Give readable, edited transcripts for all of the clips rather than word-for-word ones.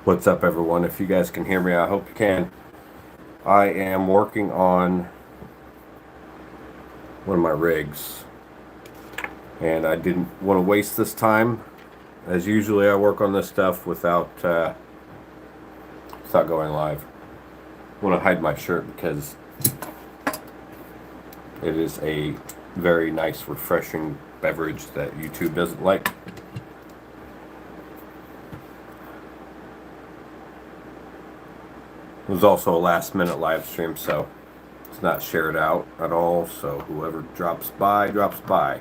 What's up, everyone? If you guys can hear me, I hope you can. I am working on one of my rigs, and I didn't want to waste this time. As usually, I work on this stuff without going live. I want to hide my shirt because it is a very nice, refreshing beverage that YouTube doesn't like. It was also a last-minute live stream, so it's not shared out at all. So whoever drops by, drops by.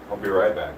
I'll be right back.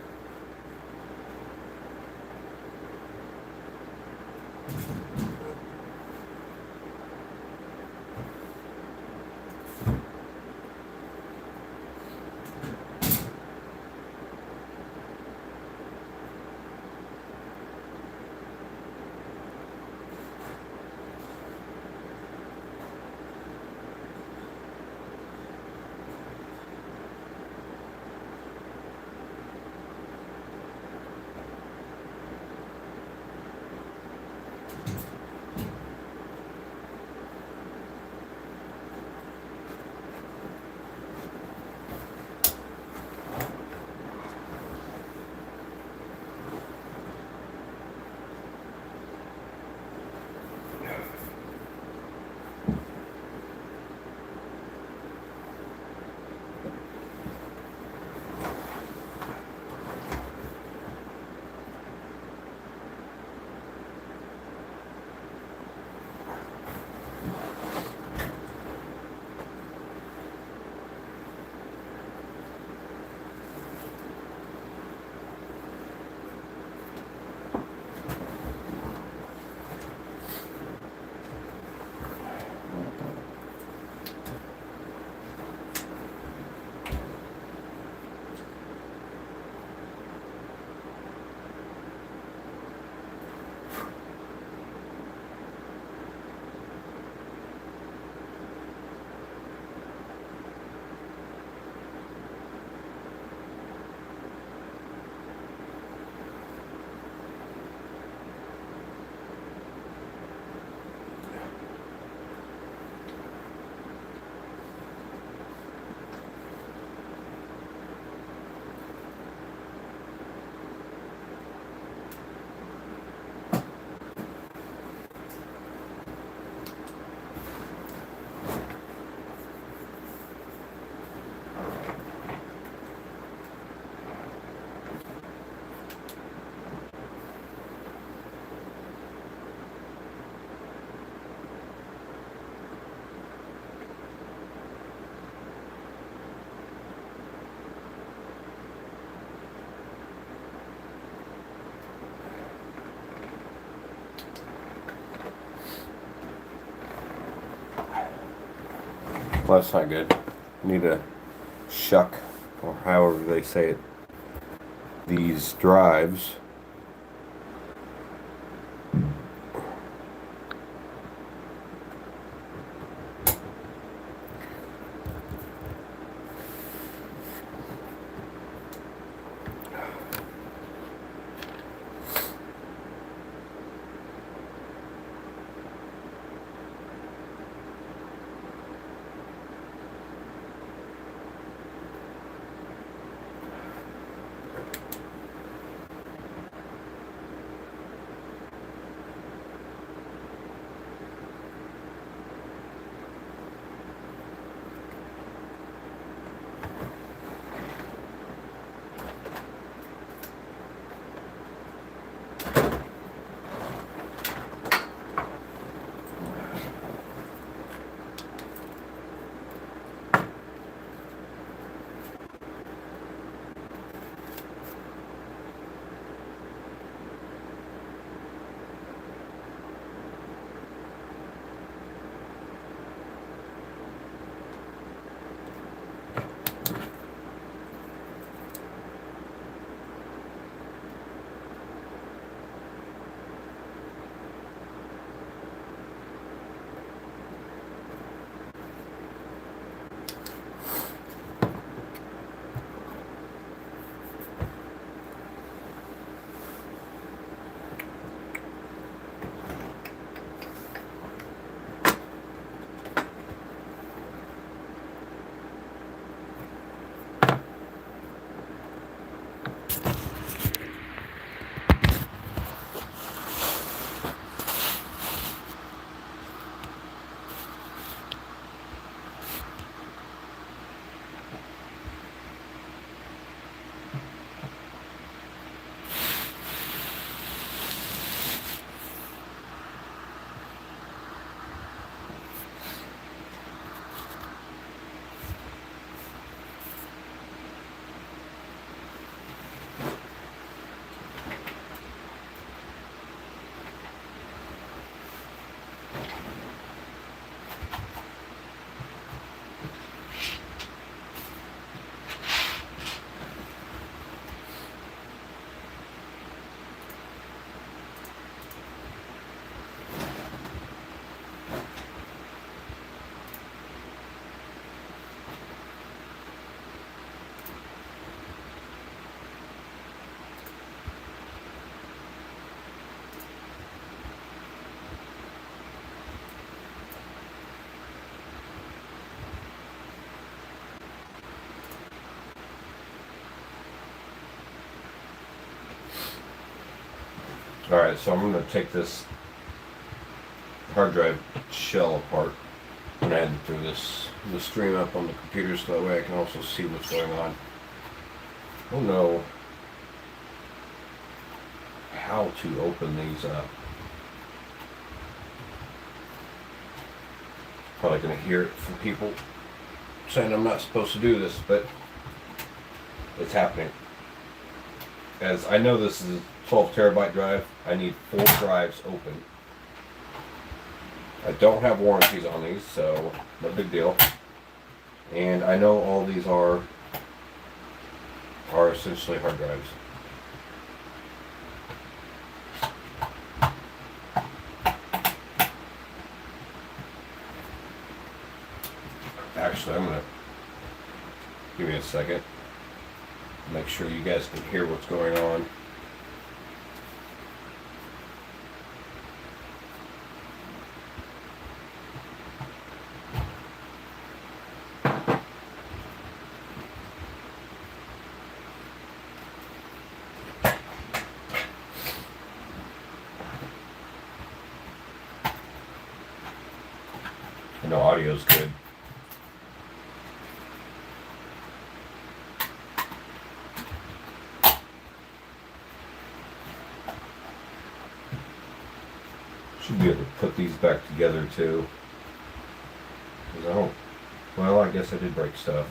Well, that's not good. Need to shuck, or however they say it, these drives. Alright, so I'm going to take this hard drive shell apart and add to the stream up on the computer so that way I can also see what's going on. I don't know how to open these up. Probably going to hear it from people saying I'm not supposed to do this, but it's happening. As I know this is a 12 terabyte drive, I need 4 drives open. I don't have warranties on these, so no big deal. And I know all these are essentially hard drives. Actually, I'm gonna give me a second. Make sure you guys can hear what's going on. I know audio's good. Should be able to put these back together too. 'Cause I don't, well, I guess I did break stuff.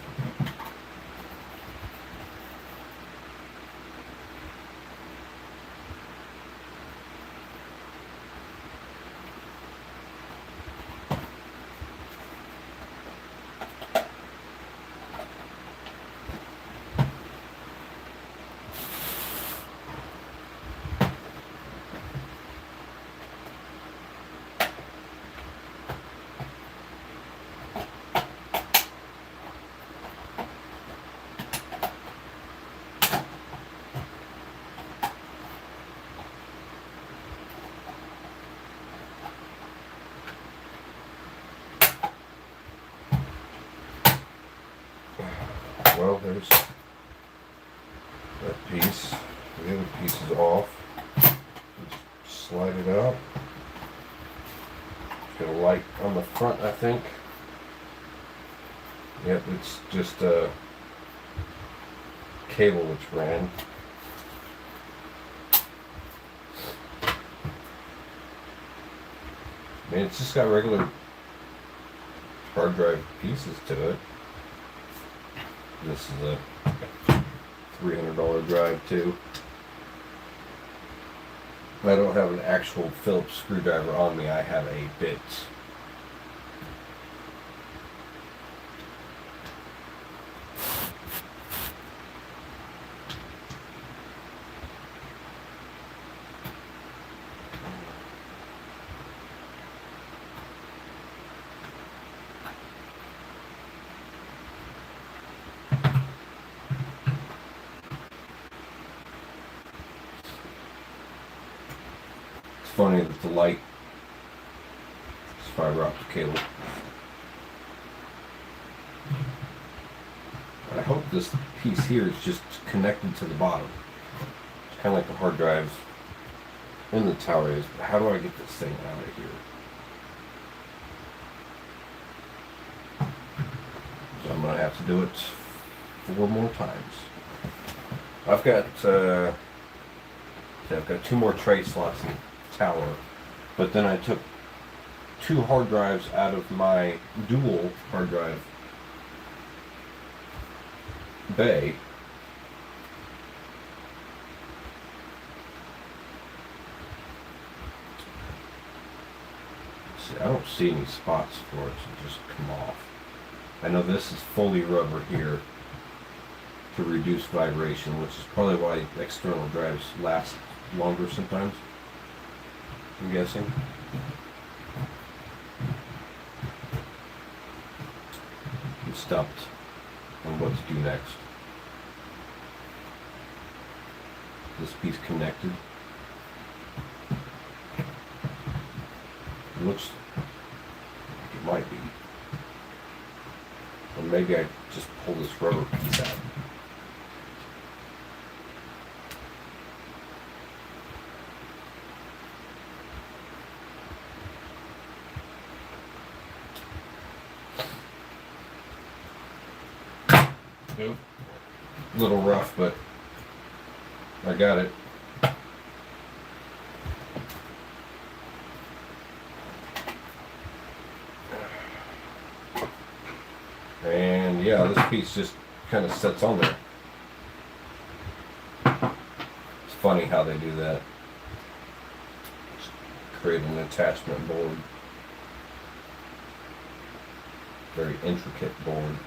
well, there's that piece. The other piece is off. Just slide it out. Got a light on the front, I think. Yep, it's just a cable which ran. I mean, it's just got regular hard drive pieces to it. This is a $300 drive too. I don't have an actual Phillips screwdriver on me. I have a bit. Funny that the light is fiber optic cable. I hope this piece here is just connected to the bottom. It's kind of like the hard drives in the tower is, but how do I get this thing out of here? So I'm going to have to do it 4 more times. I've got 2 more tray slots in tower, but then I took 2 hard drives out of my dual hard drive bay. See, I don't see any spots for it to just come off. I know this is fully rubber here to reduce vibration, which is probably why external drives last longer sometimes, I'm guessing. I'm stumped on what to do next. This piece connected. It looks like it might be. Or maybe I just pull this rubber piece out. Nope. A little rough, but I got it. And yeah, this piece just kind of sits on there. It's funny how they do that. Just create an attachment board. Very intricate board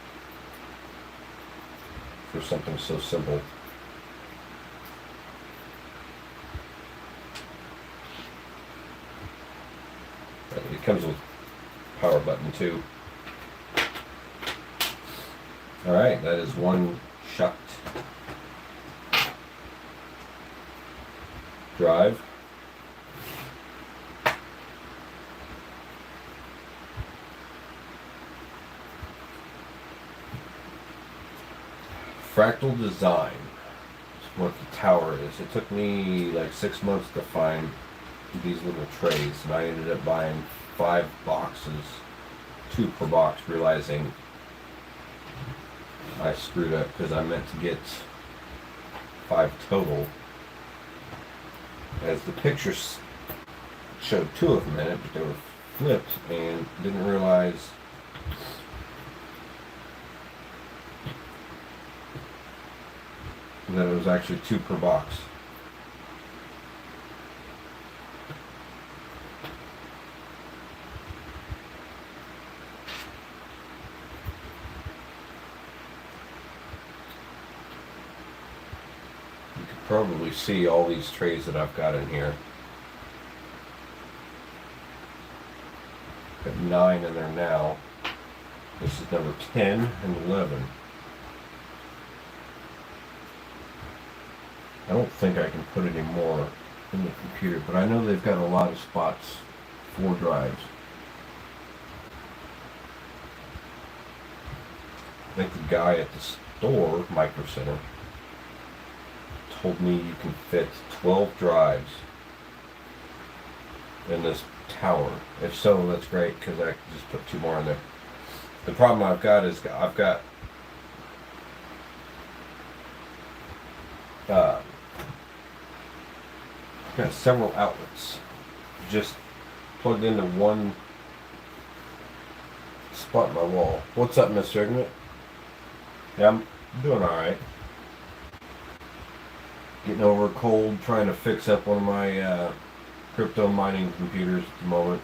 for something so simple. It comes with power button too. Alright, that is one shucked drive. Fractal design is what the tower is. It took me like 6 months to find these little trays, and I ended up buying 5 boxes, 2 per box, realizing I screwed up because I meant to get 5 total. As the pictures showed 2 of them in it, but they were flipped, and didn't realize that it was actually 2 per box. You can probably see all these trays that I've got in here. Got 9 in there now. This is number 10 and 11. I don't think I can put any more in the computer, but I know they've got a lot of spots for drives. I think the guy at store, Micro Center, told me you can fit 12 drives in this tower. If so, that's great because I can just put 2 more in there. The problem I've got is I've got several outlets just plugged into one spot in my wall. What's up, Mr. Ignorant? Yeah, I'm doing alright. Getting over a cold, trying to fix up one of my crypto mining computers at the moment.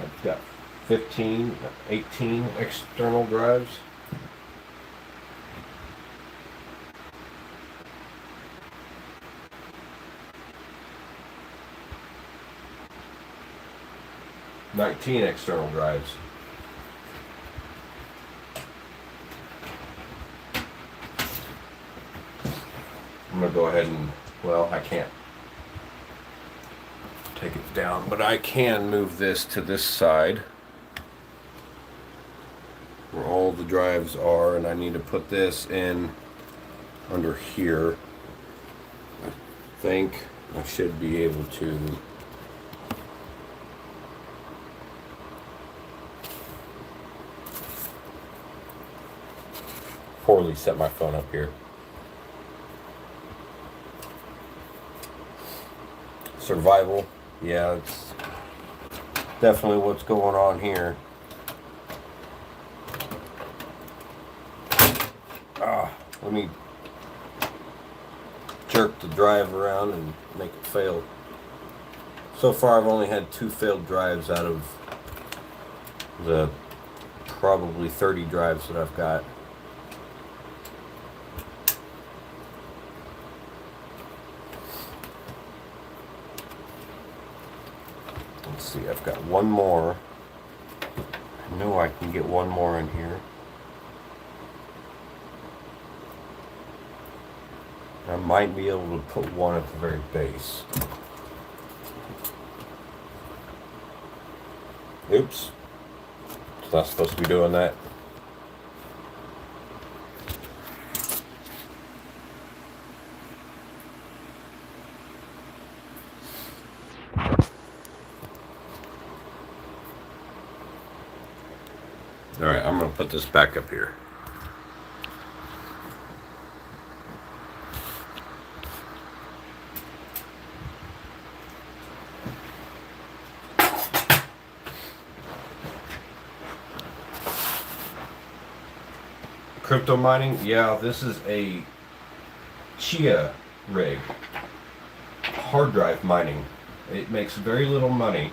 I've got 18 external drives. $19 external drives. I'm going to go ahead and, well, I can't take it down, but I can move this to this side where all the drives are, and I need to put this in under here. I think I should be able to. Poorly set my phone up here. Survival, yeah, it's definitely what's going on here. Let me jerk the drive around and make it fail. So far I've only had 2 failed drives out of the probably 30 drives that I've got. Let's see, I've got one more. I know I can get one more in here. I might be able to put one at the very base. Oops. It's not supposed to be doing that. Alright, I'm going to put this back up here. Crypto mining, yeah, this is a Chia rig. Hard drive mining. It makes very little money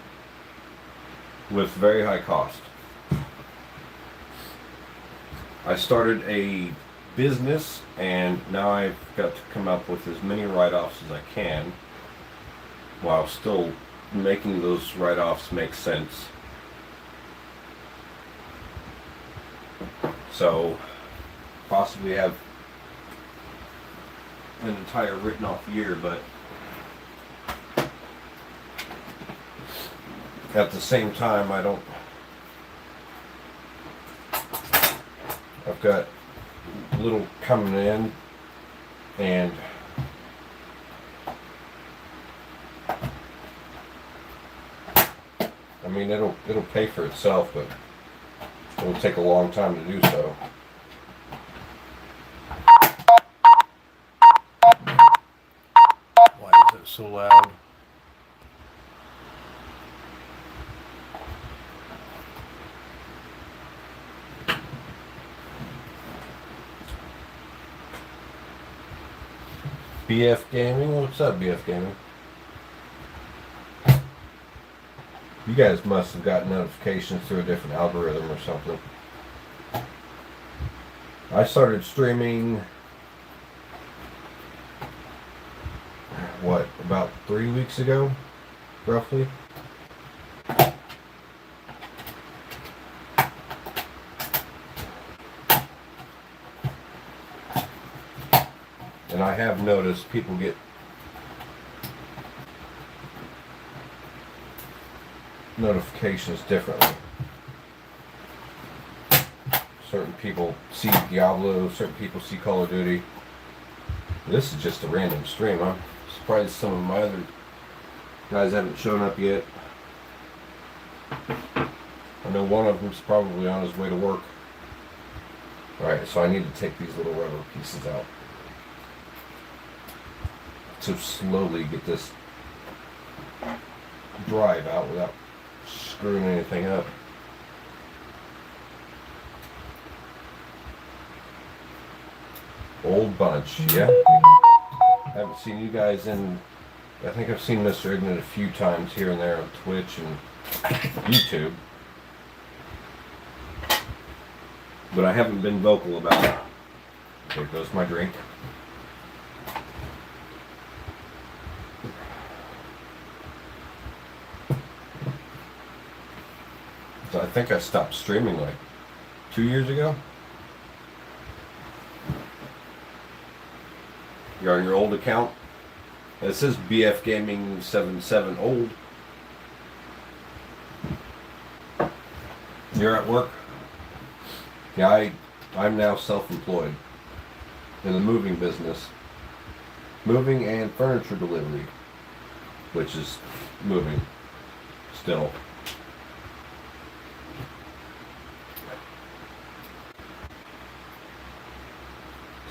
with very high cost. I started a business and now I've got to come up with as many write-offs as I can while still making those write-offs make sense. So possibly have an entire written off year, but at the same time I've got little coming in, and I mean it'll pay for itself, but it'll take a long time to do so. Why is it so loud? BF Gaming? What's up, BF Gaming? You guys must have gotten notifications through a different algorithm or something. I started streaming, what, about 3 weeks ago, roughly? And I have noticed people get notifications differently. Certain people see Diablo, certain people see Call of Duty. This is just a random stream. I'm surprised some of my other guys haven't shown up yet. I know one of them's probably on his way to work. Alright, so I need to take these little rubber pieces out to slowly get this drive out without screwing anything up. Old bunch, yeah. Haven't seen you guys in, I think I've seen Mr. Ignat a few times here and there on Twitch and YouTube. But I haven't been vocal about it. There goes my drink. So I think I stopped streaming like 2 years ago. You're on your old account. It says BF Gaming 77 old. You're at work? Yeah, I'm now self-employed in the moving business. Moving and furniture delivery, which is moving still.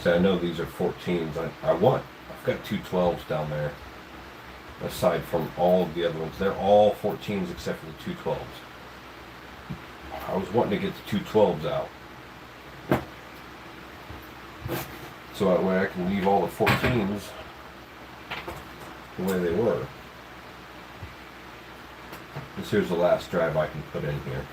So I know these are 14s. I've got two 12s down there. Aside from all of the other ones, they're all 14s except for the two 12s. I was wanting to get the two 12s out, so that way I can leave all the 14s the way they were. This here's the last drive I can put in here.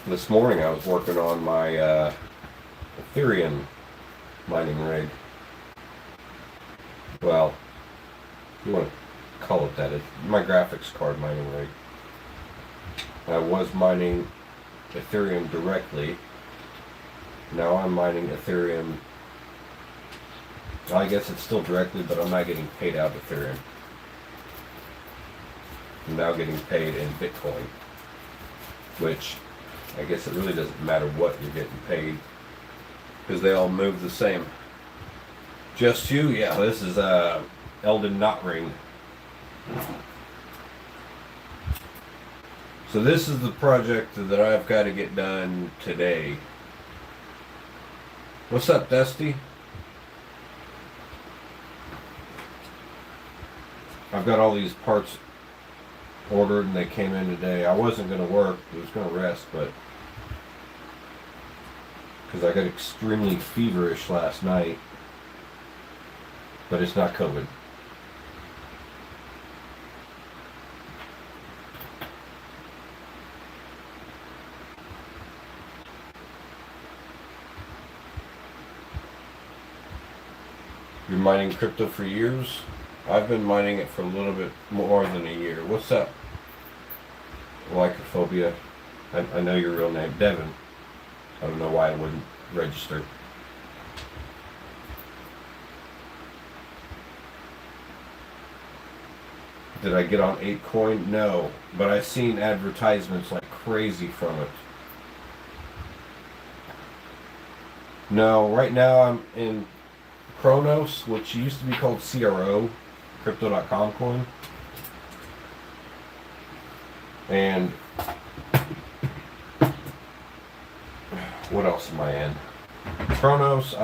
This morning I was working on my Ethereum mining rig. Well, if you want to call it that, it's my graphics card mining rig. I was mining Ethereum directly. Now I'm mining Ethereum. I guess it's still directly, but I'm not getting paid out of Ethereum. I'm now getting paid in Bitcoin, which I guess it really doesn't matter what you're getting paid, because they all move the same. Just you? Yeah, this is Elden Knot Ring. So this is the project that I've got to get done today. What's up, Dusty? I've got all these parts ordered and they came in today. I wasn't going to work, I was going to rest, but because I got extremely feverish last night, but it's not COVID. You're mining crypto for years? I've been mining it for a little bit more than a year. What's up? Lycophobia. I know your real name, Devin. I don't know why it wouldn't register. Did I get on 8coin? No, but I've seen advertisements like crazy from it. No, right now I'm in Kronos, which used to be called CRO, Crypto.com coin. And what else am I in? Kronos,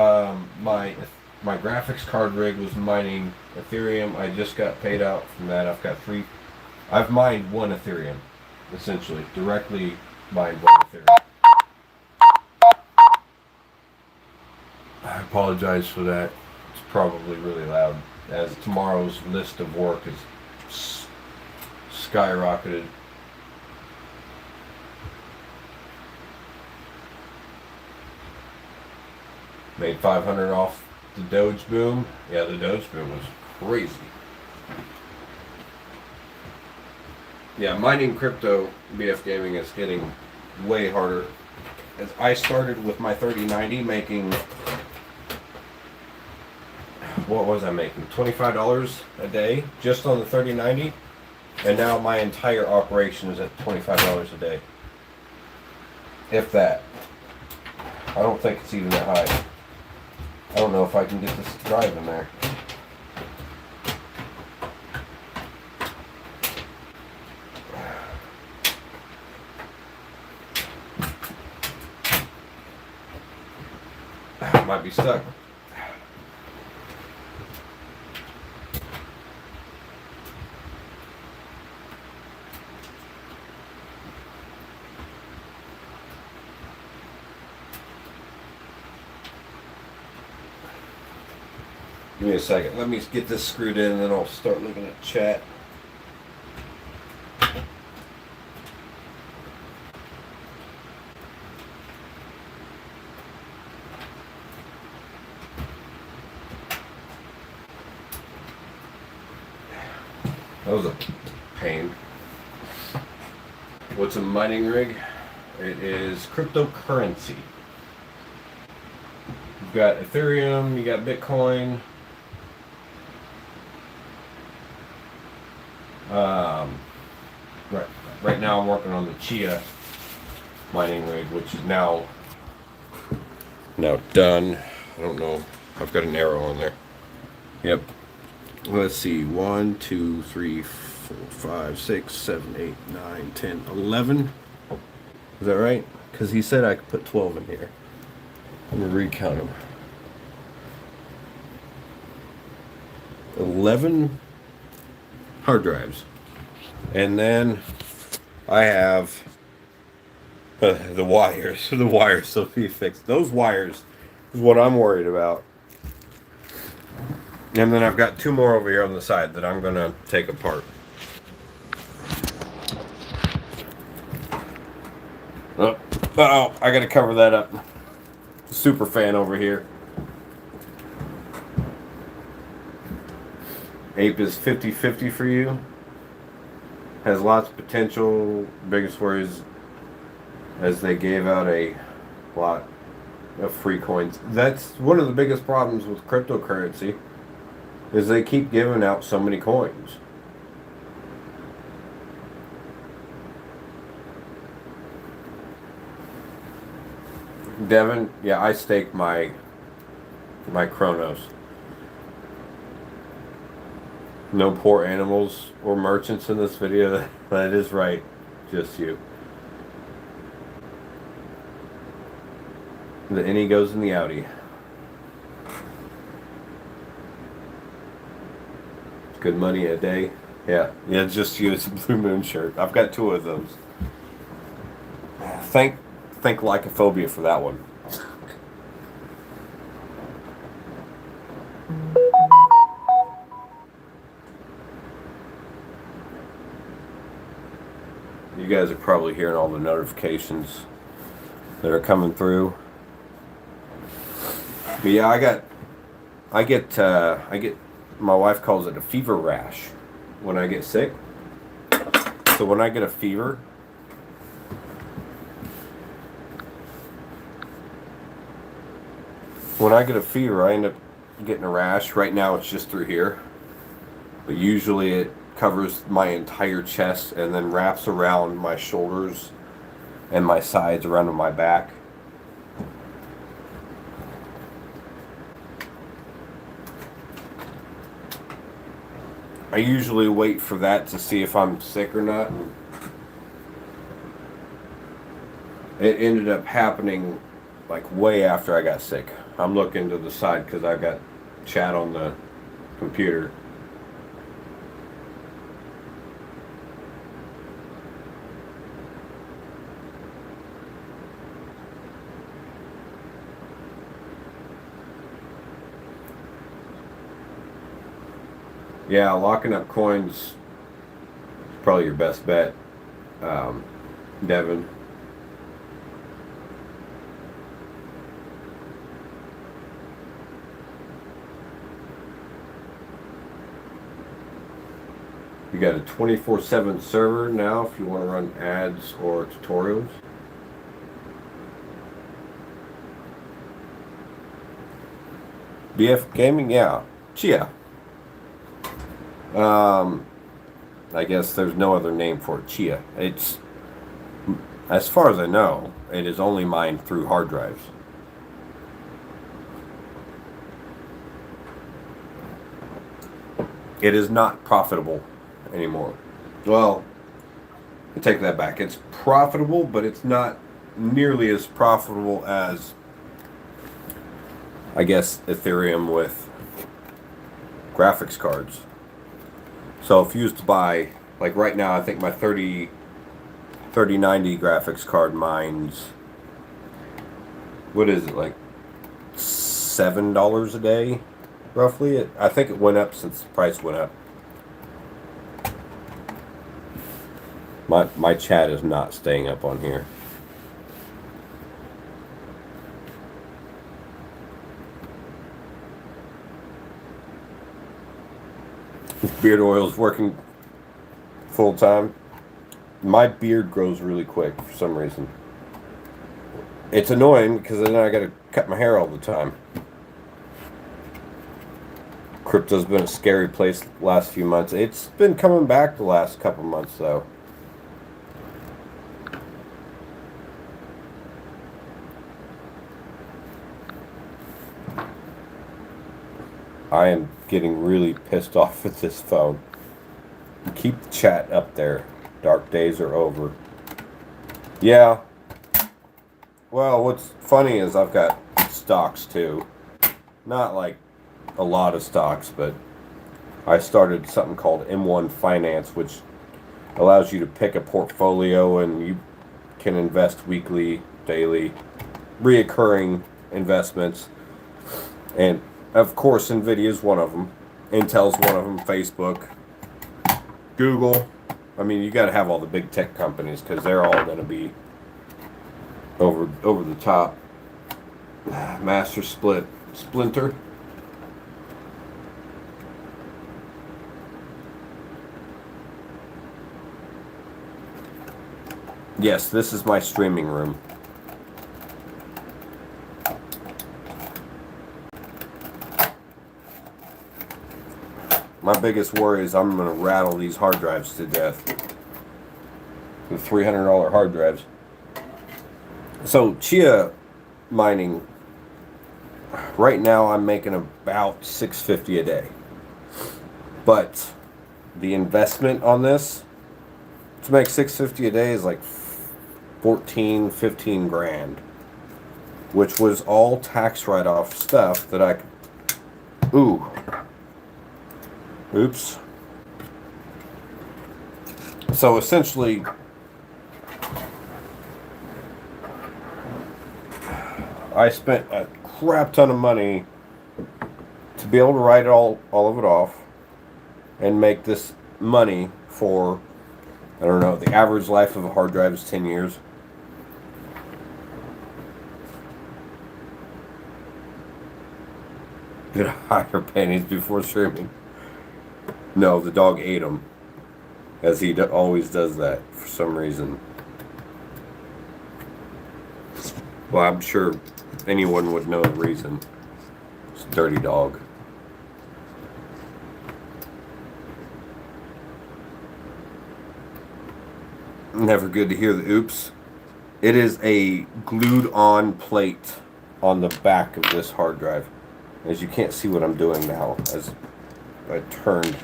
my graphics card rig was mining Ethereum. I just got paid out from that. I've mined one Ethereum, essentially. Directly mined one Ethereum. I apologize for that. It's probably really loud, as tomorrow's list of work is skyrocketed. Made 500 off the Doge boom. Yeah, the Doge boom was crazy. Yeah, mining crypto, BF Gaming is getting way harder. As I started with my 3090 making, what was I making? $25 a day just on the 3090, and now my entire operation is at $25 a day. If that. I don't think it's even that high. I don't know if I can get this drive in there. Might be stuck. Give me a second. Let me get this screwed in and then I'll start looking at chat. That was a pain. What's a mining rig? It is cryptocurrency. You've got Ethereum, you got Bitcoin. Right now I'm working on the Chia mining rig, which is now done. I don't know. I've got an arrow on there. Yep. Let's see. 1, 2, 3, 4, 5, 6, 7, 8, 9, 10, 11. Is that right? Because he said I could put 12 in here. I'm going to recount them. 11 hard drives. And then I have the wires. The wires still be fixed. Those wires is what I'm worried about. And then I've got 2 more over here on the side that I'm going to take apart. Oh, I got to cover that up. Super fan over here. Ape is 50-50 for you. Has lots of potential. Biggest worries as they gave out a lot of free coins. That's one of the biggest problems with cryptocurrency, is they keep giving out so many coins. Devin, yeah, I staked my Chronos. No poor animals or merchants in this video. That is right. Just you. The innie goes in the Audi. Good money a day. Yeah, just you. It's a Blue Moon shirt. I've got 2 of those. Thank Lycophobia for that one. You guys are probably hearing all the notifications that are coming through. But yeah, I get my wife calls it a fever rash when I get sick. So when I get a fever, I end up getting a rash. Right now it's just through here, but usually it covers my entire chest and then wraps around my shoulders and my sides around my back. I usually wait for that to see if I'm sick or not. It ended up happening like way after I got sick. I'm looking to the side because I've got chat on the computer. Yeah, locking up coins is probably your best bet, Devin. You got a 24/7 server now if you want to run ads or tutorials. BF Gaming, yeah. Chia. I guess there's no other name for it. Chia. It's, as far as I know, it is only mined through hard drives. It is not profitable anymore. Well, I take that back. It's profitable, but it's not nearly as profitable as, I guess, Ethereum with graphics cards. So if you used to buy, like right now, I think my 3090 graphics card mines, what is it, like $7 a day, roughly? I think it went up since the price went up. My chat is not staying up on here. Beard oil is working full time. My beard grows really quick for some reason. It's annoying because then I gotta cut my hair all the time. Crypto's been a scary place the last few months. It's been coming back the last couple months though. I am getting really pissed off with this phone. Keep the chat up there. Dark days are over. Yeah. Well, what's funny is I've got stocks too. Not like a lot of stocks, but I started something called M1 Finance, which allows you to pick a portfolio and you can invest weekly, daily, reoccurring investments. And of course, Nvidia is one of them. Intel's one of them. Facebook, Google. I mean, you got to have all the big tech companies because they're all going to be over the top. Master Splinter. Yes, this is my streaming room. My biggest worry is I'm going to rattle these hard drives to death. The $300 hard drives. So, Chia mining, right now I'm making about $650 a day. But the investment on this, to make $650 a day is like 15 grand. Which was all tax write-off stuff that I could... Ooh. Oops. So essentially, I spent a crap ton of money to be able to write all of it off and make this money for, I don't know, the average life of a hard drive is 10 years. Did I hire pennies before streaming? No, the dog ate them, as he always does that for some reason. Well, I'm sure anyone would know the reason. It's a dirty dog. Never good to hear the oops. It is a glued-on plate on the back of this hard drive. As you can't see what I'm doing now, as I turned.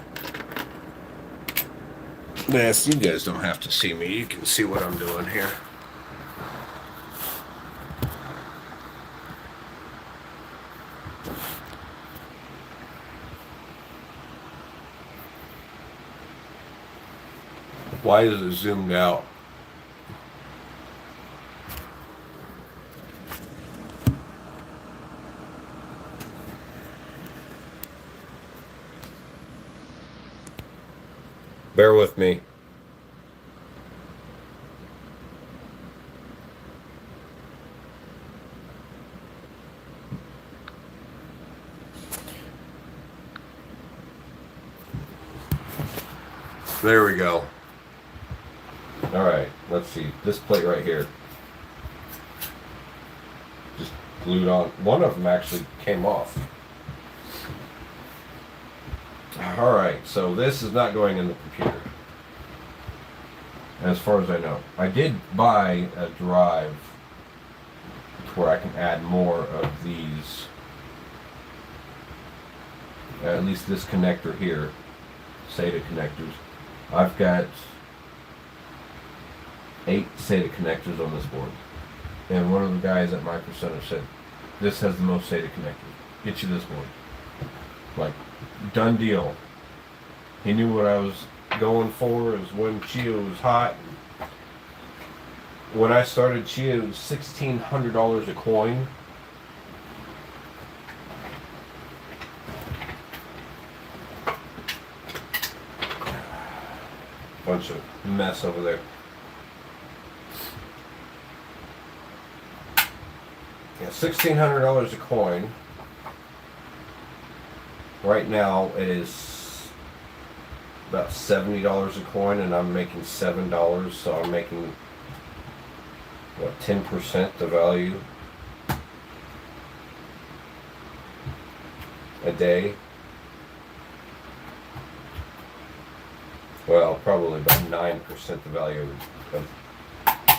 Yes, you guys don't have to see me. You can see what I'm doing here. Why is it zoomed out? Bear with me. There we go. All right, let's see. This plate right here. Just glued on. One of them actually came off. Alright, so this is not going in the computer, as far as I know. I did buy a drive to where I can add more of these. At least this connector here, SATA connectors. I've got 8 SATA connectors on this board. And one of the guys at Micro Center said, this has the most SATA connectors. Get you this board. Like, done deal. He knew what I was going for. It was when Chia was hot. When I started Chia, it was $1,600 a coin. Bunch of mess over there. Yeah, $1,600 a coin. Right now it is about $70 a coin, and I'm making $7, so I'm making what, 10% the value a day. Well, probably about 9% the value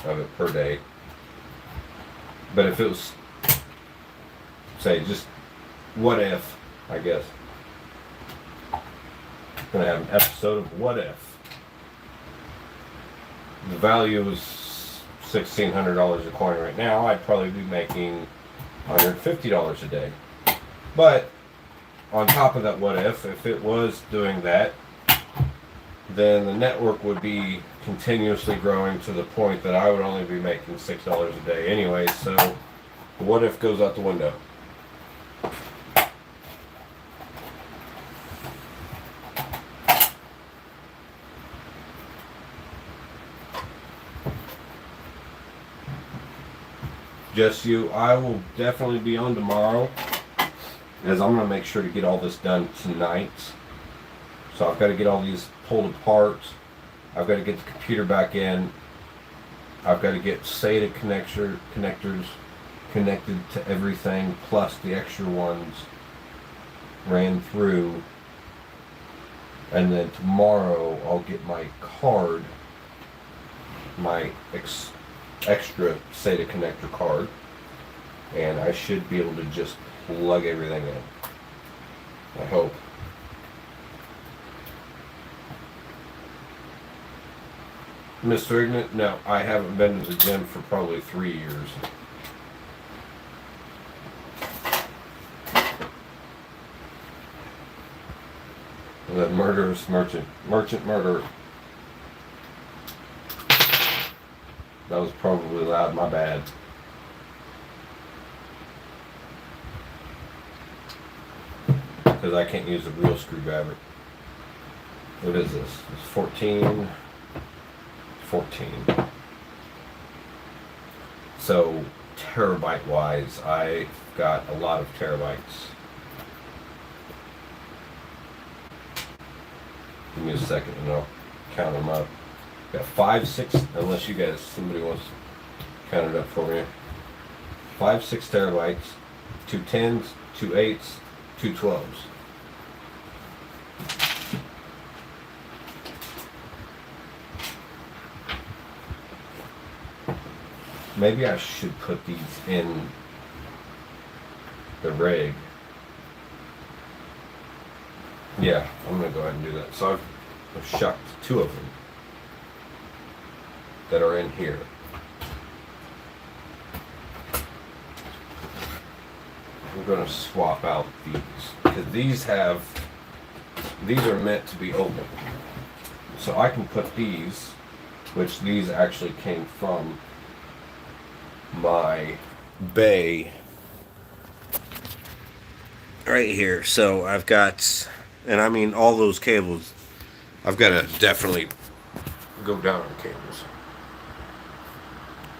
of it per day. But if it was, say, just what if, I guess. I'm going to have an episode of what if. The value is $1,600 a coin right now. I'd probably be making $150 a day. But on top of that what if it was doing that, then the network would be continuously growing to the point that I would only be making $6 a day anyway, so the what if goes out the window. Just you, I will definitely be on tomorrow, as I'm going to make sure to get all this done tonight. So I've got to get all these pulled apart. I've got to get the computer back in. I've got to get SATA connectors connected to everything, plus the extra ones ran through. And then tomorrow I'll get my card, my extra SATA connector card, and I should be able to just plug everything in. I hope. Mr. Ignat? No, I haven't been to the gym for probably 3 years. The murderous merchant murderer. That was probably loud, my bad. Because I can't use a real screwdriver. What is this? It's 14. So terabyte wise, I've got a lot of terabytes. Give me a second and I'll count them up. Got 5, 6, unless you guys, somebody wants to count it up for me. 5, 6 terabytes, 2 10s, 2 8s, 2 12s. Maybe I should put these in the rig. Yeah, I'm going to go ahead and do that. So I've shucked 2 of them that are in here. I'm going to swap out these, because these are meant to be open. So I can put these, which these actually came from my bay right here. So I've got, and I mean all those cables, I've got to definitely go down on cables.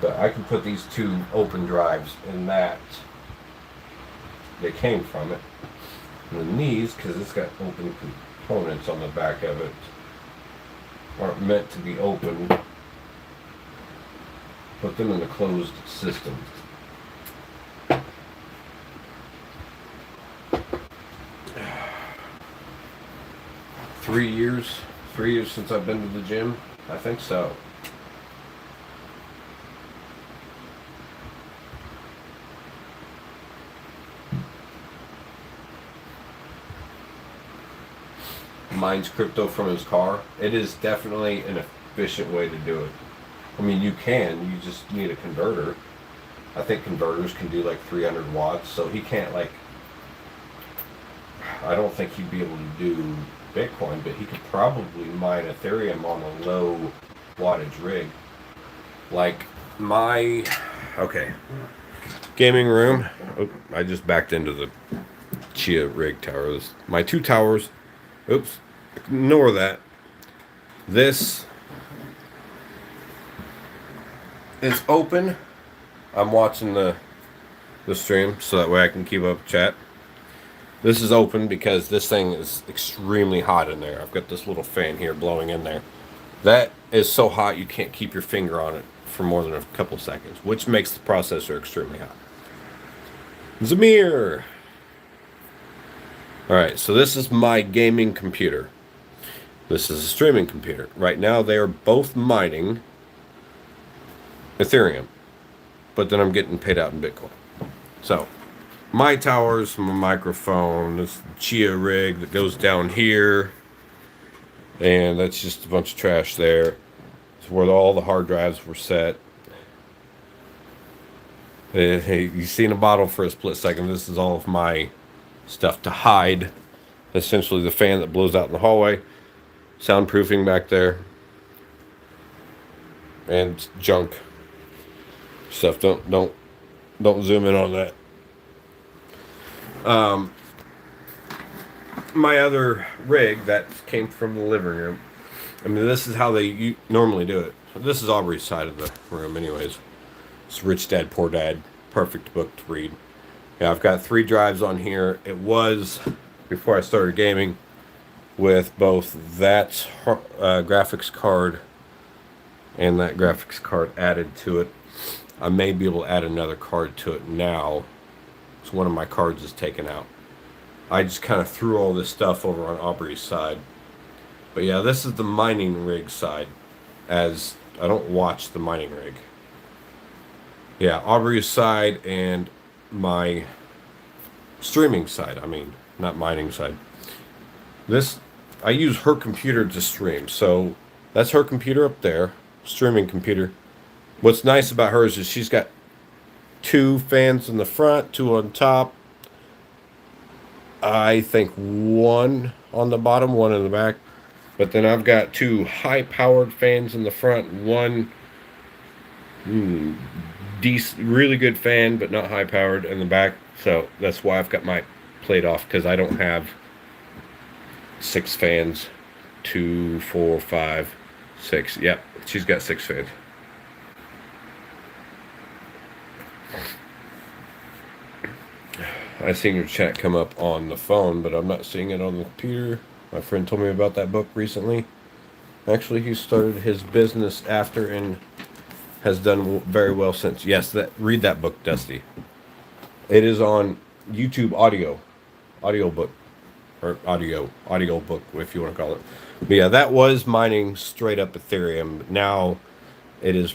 But I can put these 2 open drives in that. They came from it. And then these, because it's got open components on the back of it, aren't meant to be open. Put them in a closed system. 3 years. 3 years since I've been to the gym. I think so. Mines crypto from his car. It is definitely an efficient way to do it. I mean, you just need a converter. I think converters can do like 300 watts, so he can't like, I don't think he'd be able to do Bitcoin, but he could probably mine Ethereum on a low wattage rig. Like my, okay, gaming room. Oh, I just backed into the Chia rig towers. My two towers, oops, ignore that. This is open. I'm watching the stream so that way I can keep up chat. This is open because this thing is extremely hot in there. I've got this little fan here blowing in there. That is so hot you can't keep your finger on it for more than a couple seconds, which makes the processor extremely hot. Zamir! Alright, so this is my gaming computer. This is a streaming computer. Right now they are both mining Ethereum, but then I'm getting paid out in Bitcoin. So, my towers, my microphone, this Chia rig that goes down here, and that's just a bunch of trash there. It's where all the hard drives were set. Hey, you seen a bottle for a split second. This is all of my stuff to hide. Essentially the fan that blows out in the hallway. Soundproofing back there. And junk stuff. Don't zoom in on that. My other rig that came from the living room. I mean, this is how they normally do it. This is Aubrey's side of the room anyways. It's Rich Dad, Poor Dad. Perfect book to read. Yeah, I've got 3 drives on here. It was, before I started gaming, with both that graphics card and that graphics card added to it. I may be able to add another card to it now. So one of my cards is taken out. I just kind of threw all this stuff over on Aubrey's side. But yeah, this is the mining rig side, as I don't watch the mining rig. Yeah, Aubrey's side and my streaming side. I mean, not mining side. This, I use her computer to stream. So that's her computer up there, streaming computer. What's nice about hers is she's got 2 fans in the front, 2 on top. I think 1 on the bottom, 1 in the back. But then I've got 2 high-powered fans in the front, 1 decent, really good fan, but not high-powered in the back. So that's why I've got my plate off, because I don't have 6 fans. 2, 4, 5, 6. Yep, she's got 6 fans. I seen your chat come up on the phone, but I'm not seeing it on the computer. My friend told me about that book recently. Actually, he started his business after and has done very well since. Yes, read that book, Dusty. It is on YouTube audiobook, or audio book, if you want to call it. But yeah, that was mining straight up Ethereum. Now it is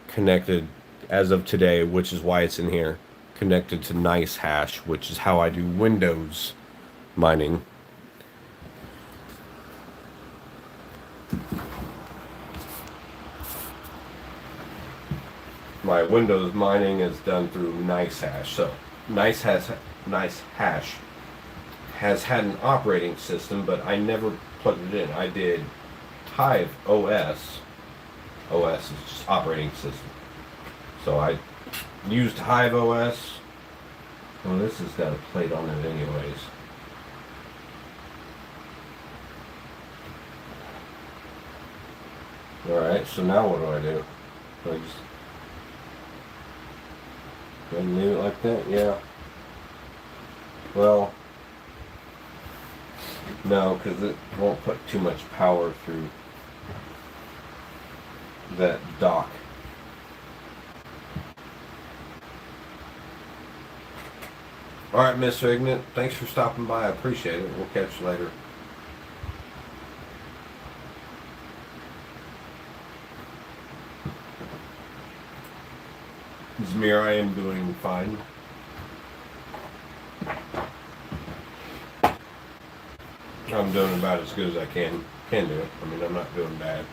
connected as of today, which is why it's in here. Connected to Nice Hash, which is how I do Windows mining. My Windows mining is done through Nice Hash. So Nice Hash has had an operating system, but I never plugged it in. I did Hive OS. OS is just operating system. So I used Hive OS. Well, this has got a plate on it anyways. Alright, so now what do? Do I just go ahead and leave it like that? Yeah. Well, no, because it won't put too much power through that dock. Alright, Mr. Ignat, thanks for stopping by. I appreciate it. We'll catch you later. mirror, I am doing fine. I'm doing about as good as I can do it. I mean, I'm not doing bad.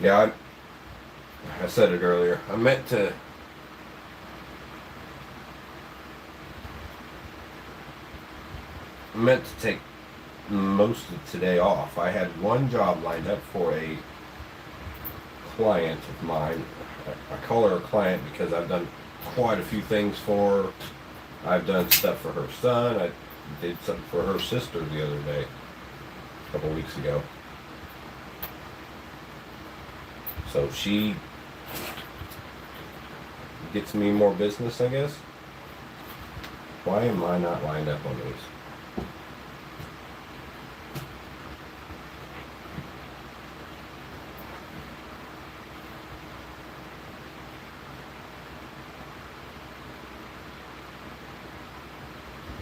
Yeah, I said it earlier. I meant to take most of today off. I had one job lined up for a client of mine. I call her a client because I've done quite a few things for her. I've done stuff for her son. I did something for her sister the other day, a couple weeks ago. So she gets me more business, I guess. Why am I not lined up on these?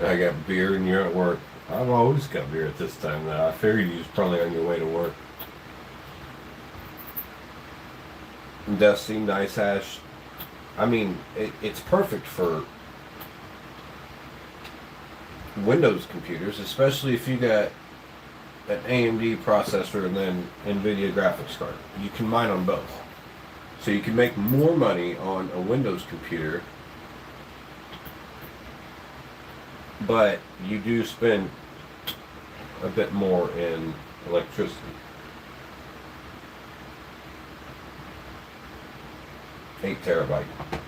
I got beer and you're at work. I've always got beer at this time now. I figured you was probably on your way to work. Dusty, nice hash. I mean, it's perfect for Windows computers, especially if you got an AMD processor and then NVIDIA graphics card. You can mine on both. So you can make more money on a Windows computer, but you do spend a bit more in electricity. 8 terabyte.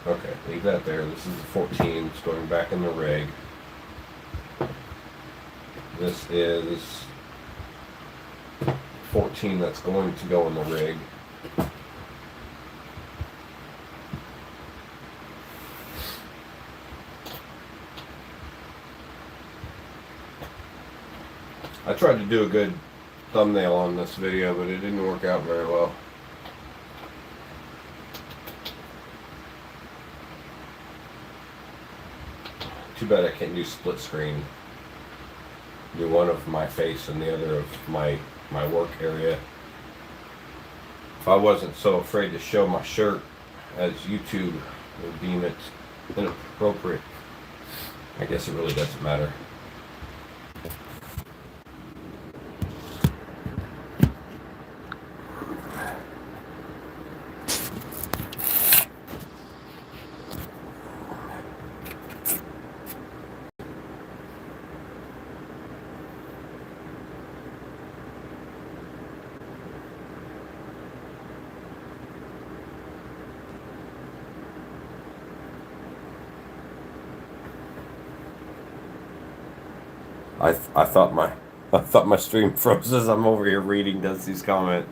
Okay, leave that there. This is a 14. It's going back in the rig. This is 14 that's going to go in the rig. I tried to do a good thumbnail on this video, but it didn't work out very well. Too bad I can't do split screen. Do one of my face and the other of my work area. If I wasn't so afraid to show my shirt, as YouTube would deem it inappropriate, I guess it really doesn't matter. I thought my stream froze as I'm over here reading Dusty's comment.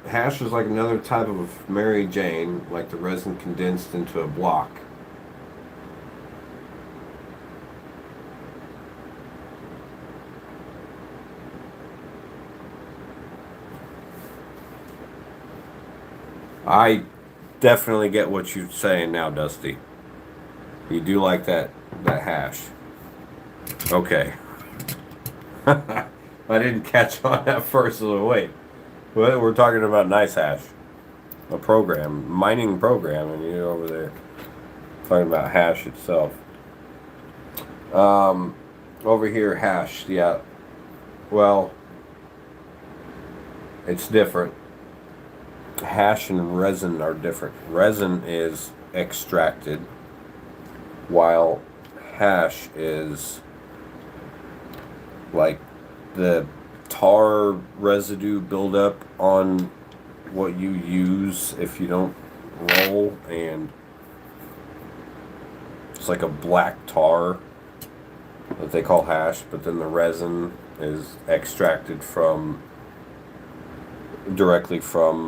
Hash is like another type of Mary Jane, like the resin condensed into a block. I definitely get what you're saying now, Dusty. You do like that hash. Okay. I didn't catch on at first. So wait. We're talking about nice hash. A program. Mining program, and you're over there talking about hash itself. Over here, hash. Yeah. Well, it's different. Hash and resin are different. Resin is extracted, while hash is like the tar residue buildup on what you use if you don't roll, and it's like a black tar that they call hash, but then the resin is extracted directly from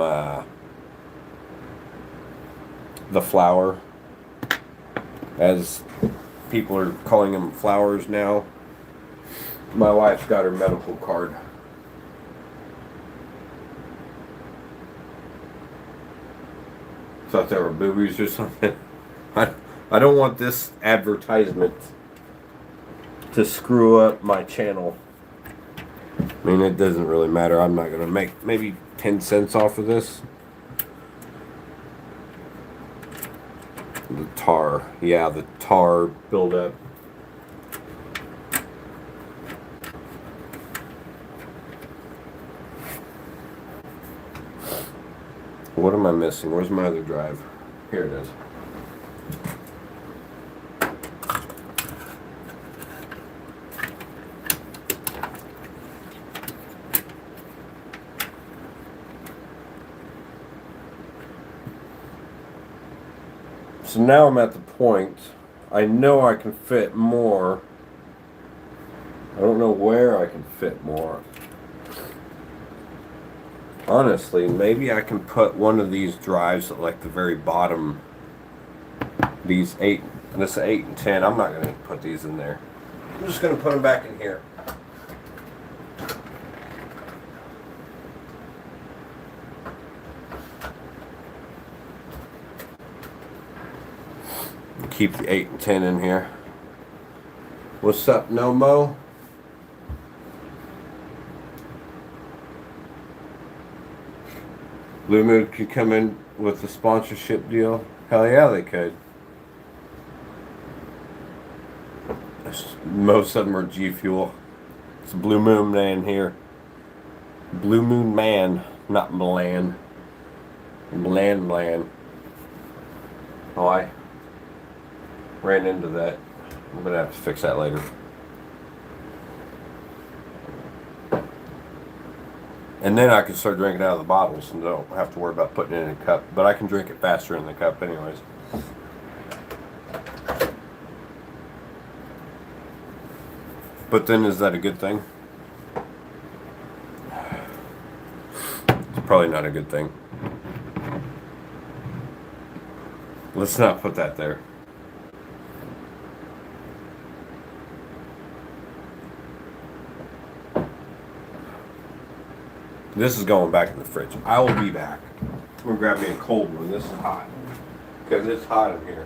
the flower, as people are calling them flowers now. My wife's got her medical card. Thought they were boobies or something. I don't want this advertisement to to screw up my channel. I mean, it doesn't really matter. I'm not going to make maybe 10 cents off of this. The tar. Yeah, the tar buildup. What am I missing? Where's my other drive? Here it is. So now I'm at the point, I know I can fit more. I don't know where I can fit more. Honestly, maybe I can put one of these drives at like the very bottom. These 8 and 10. I'm not going to put these in there. I'm just going to put them back in here. Keep the 8 and 10 in here. What's up, Nomo? Blue Moon could come in with the sponsorship deal. Hell yeah, they could. Most of them are G Fuel. It's Blue Moon Man here. Blue Moon Man, not Milan. Milan. Oh, I ran into that. I'm gonna have to fix that later. And then I can start drinking out of the bottles and don't have to worry about putting it in a cup. But I can drink it faster in the cup anyways. But then is that a good thing? It's probably not a good thing. Let's not put that there. This is going back in the fridge. I will be back. I'm going to grab me a cold one. This is hot. Because it's hot in here.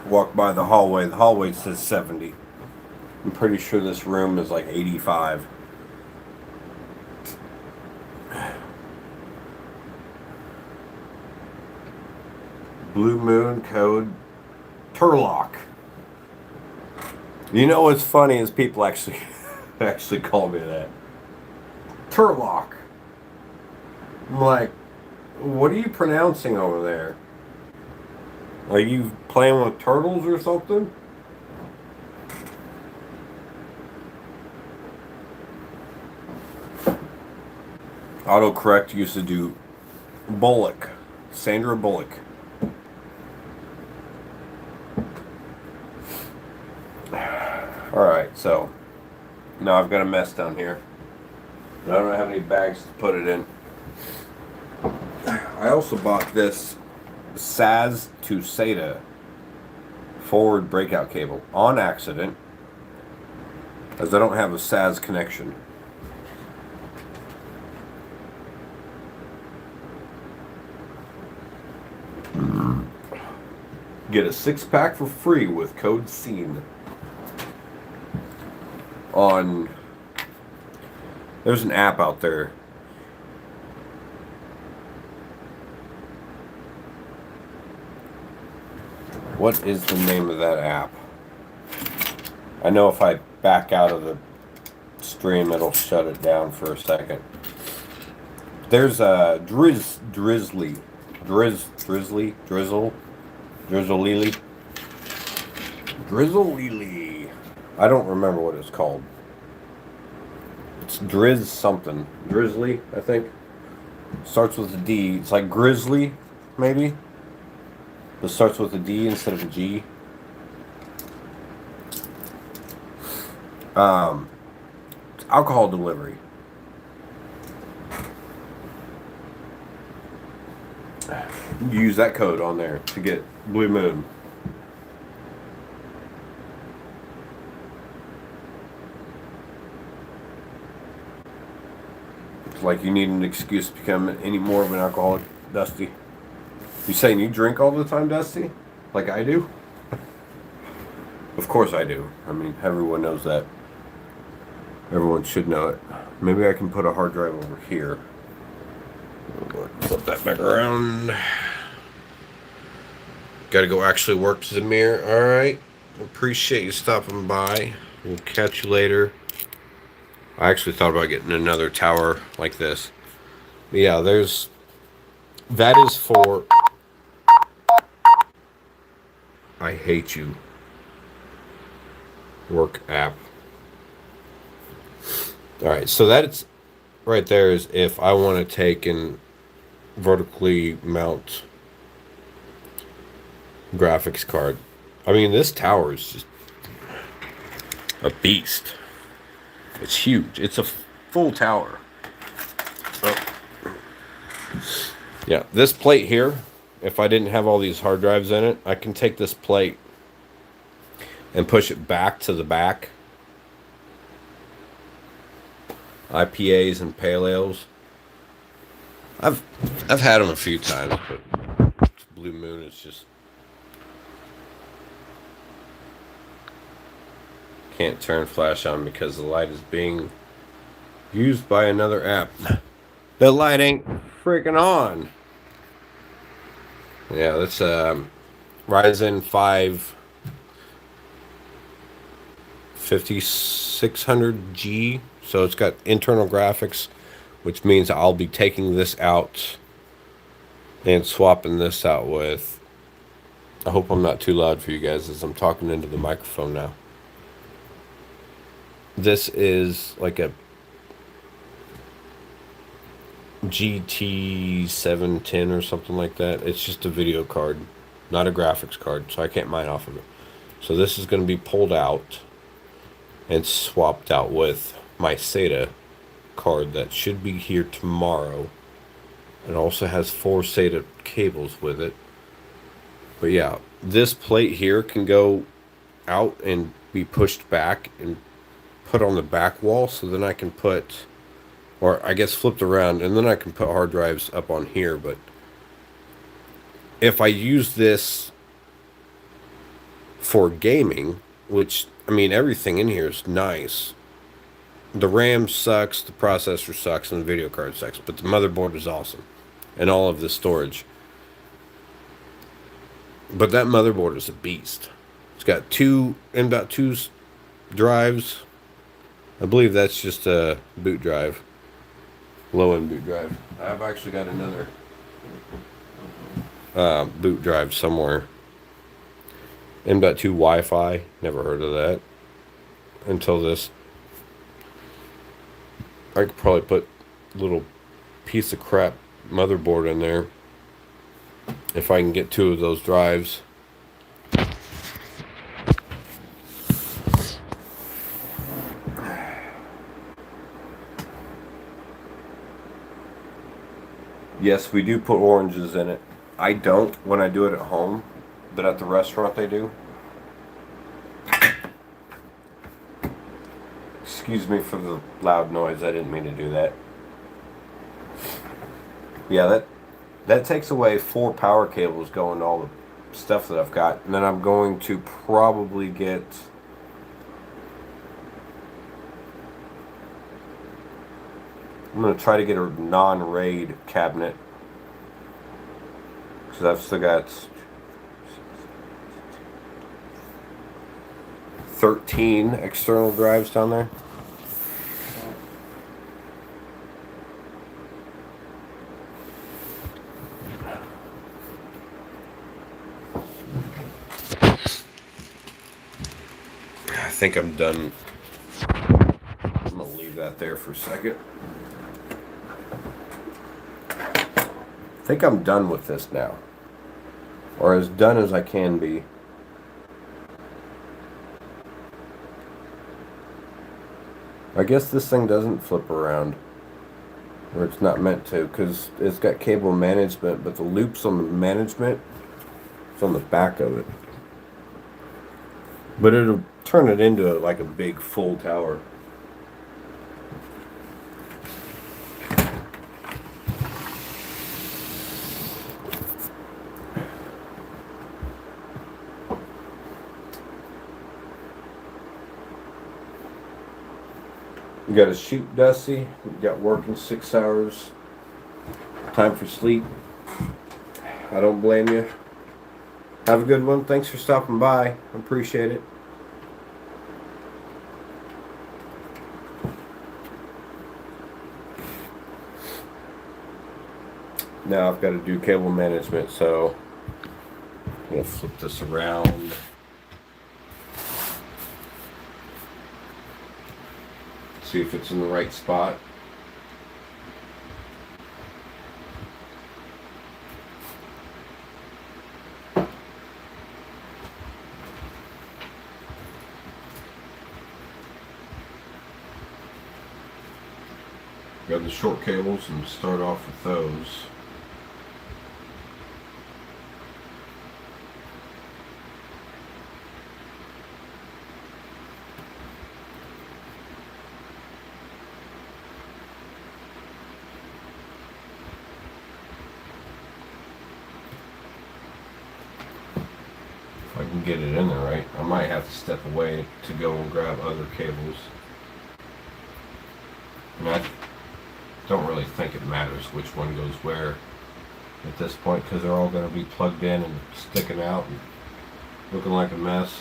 Walk by the hallway. The hallway says 70. I'm pretty sure this room is like 85. Blue Moon code Turlock. You know what's funny is people actually call me that. Turlock. I'm like, what are you pronouncing over there? Are you playing with turtles or something? Autocorrect used to do Bullock. Sandra Bullock. Alright, so now I've got a mess down here. I don't have any bags to put it in. I also bought this SAS to SATA forward breakout cable on accident, as I don't have a SAS connection. Get a 6-pack for free with code SCENE on. There's an app out there. What is the name of that app? I know if I back out of the stream, it'll shut it down for a second. There's a Drizzly. I don't remember what it's called. It's Drizz something. Drizzly, I think. Starts with a D. It's like Grizzly, maybe. It starts with a D instead of a G. It's alcohol delivery. use that code on there to get Blue Moon. It's like you need an excuse to become any more of an alcoholic, Dusty. You saying you drink all the time, Dusty? Like I do? Of course I do. I mean, everyone knows that. Everyone should know it. Maybe I can put a hard drive over here. Flip that back around. Gotta go actually work to the mirror. Alright. Appreciate you stopping by. We'll catch you later. I actually thought about getting another tower like this. But yeah, that is for... I hate you. Work app. Alright, so that's right there is if I want to take and vertically mount graphics card. I mean, this tower is just a beast. It's huge. It's a full tower. Oh. Yeah, this plate here, if I didn't have all these hard drives in it, I can take this plate and push it back to the back. IPAs and pale ales. I've had them a few times, but Blue Moon is just can't turn flash on because the light is being used by another app. The light ain't freaking on. Yeah, that's Ryzen 5 5600G. So it's got internal graphics, which means I'll be taking this out and swapping this out with... I hope I'm not too loud for you guys as I'm talking into the microphone now. This is like a GT 710 or something like that. It's just a video card, not a graphics card, so I can't mine off of it. So this is going to be pulled out and swapped out with my SATA card that should be here tomorrow. It also has 4 SATA cables with it. But yeah, this plate here can go out and be pushed back and put on the back wall, so then I can put, or I guess flipped around, and then I can put hard drives up on here. But if I use this for gaming, which, I mean, everything in here is nice. The RAM sucks, the processor sucks, and the video card sucks, but the motherboard is awesome. And all of the storage. But that motherboard is a beast. It's got 2 M.2 drives. I believe that's just a boot drive. Low-end boot drive. I've actually got another boot drive somewhere. M.2 Wi-Fi. Never heard of that until this. I could probably put a little piece of crap motherboard in there if I can get 2 of those drives. Yes, we do put oranges in it. I don't when I do it at home, but at the restaurant they do. Excuse me for the loud noise. I didn't mean to do that. Yeah, that takes away 4 power cables going to all the stuff that I've got. And then I'm going to probably get... I'm going to try to get a non-RAID cabinet. Because I've still got 13 external drives down there. I think I'm done. I'm going to leave that there for a second. I think I'm done with this now. Or as done as I can be. I guess this thing doesn't flip around. Or it's not meant to, because it's got cable management, but the loops on the management, it's on the back of it. But it'll turn it into like a big full tower. You got to shoot, Dusty. You got work in 6 hours. Time for sleep. I don't blame you. Have a good one. Thanks for stopping by. I appreciate it. Now I've got to do cable management, so I'm going to flip this around. See if it's in the right spot. Grab the short cables and start off with those. If I can get it in there right, I might have to step away to go and grab other cables. And I don't really think it matters which one goes where at this point, because they're all going to be plugged in and sticking out and looking like a mess.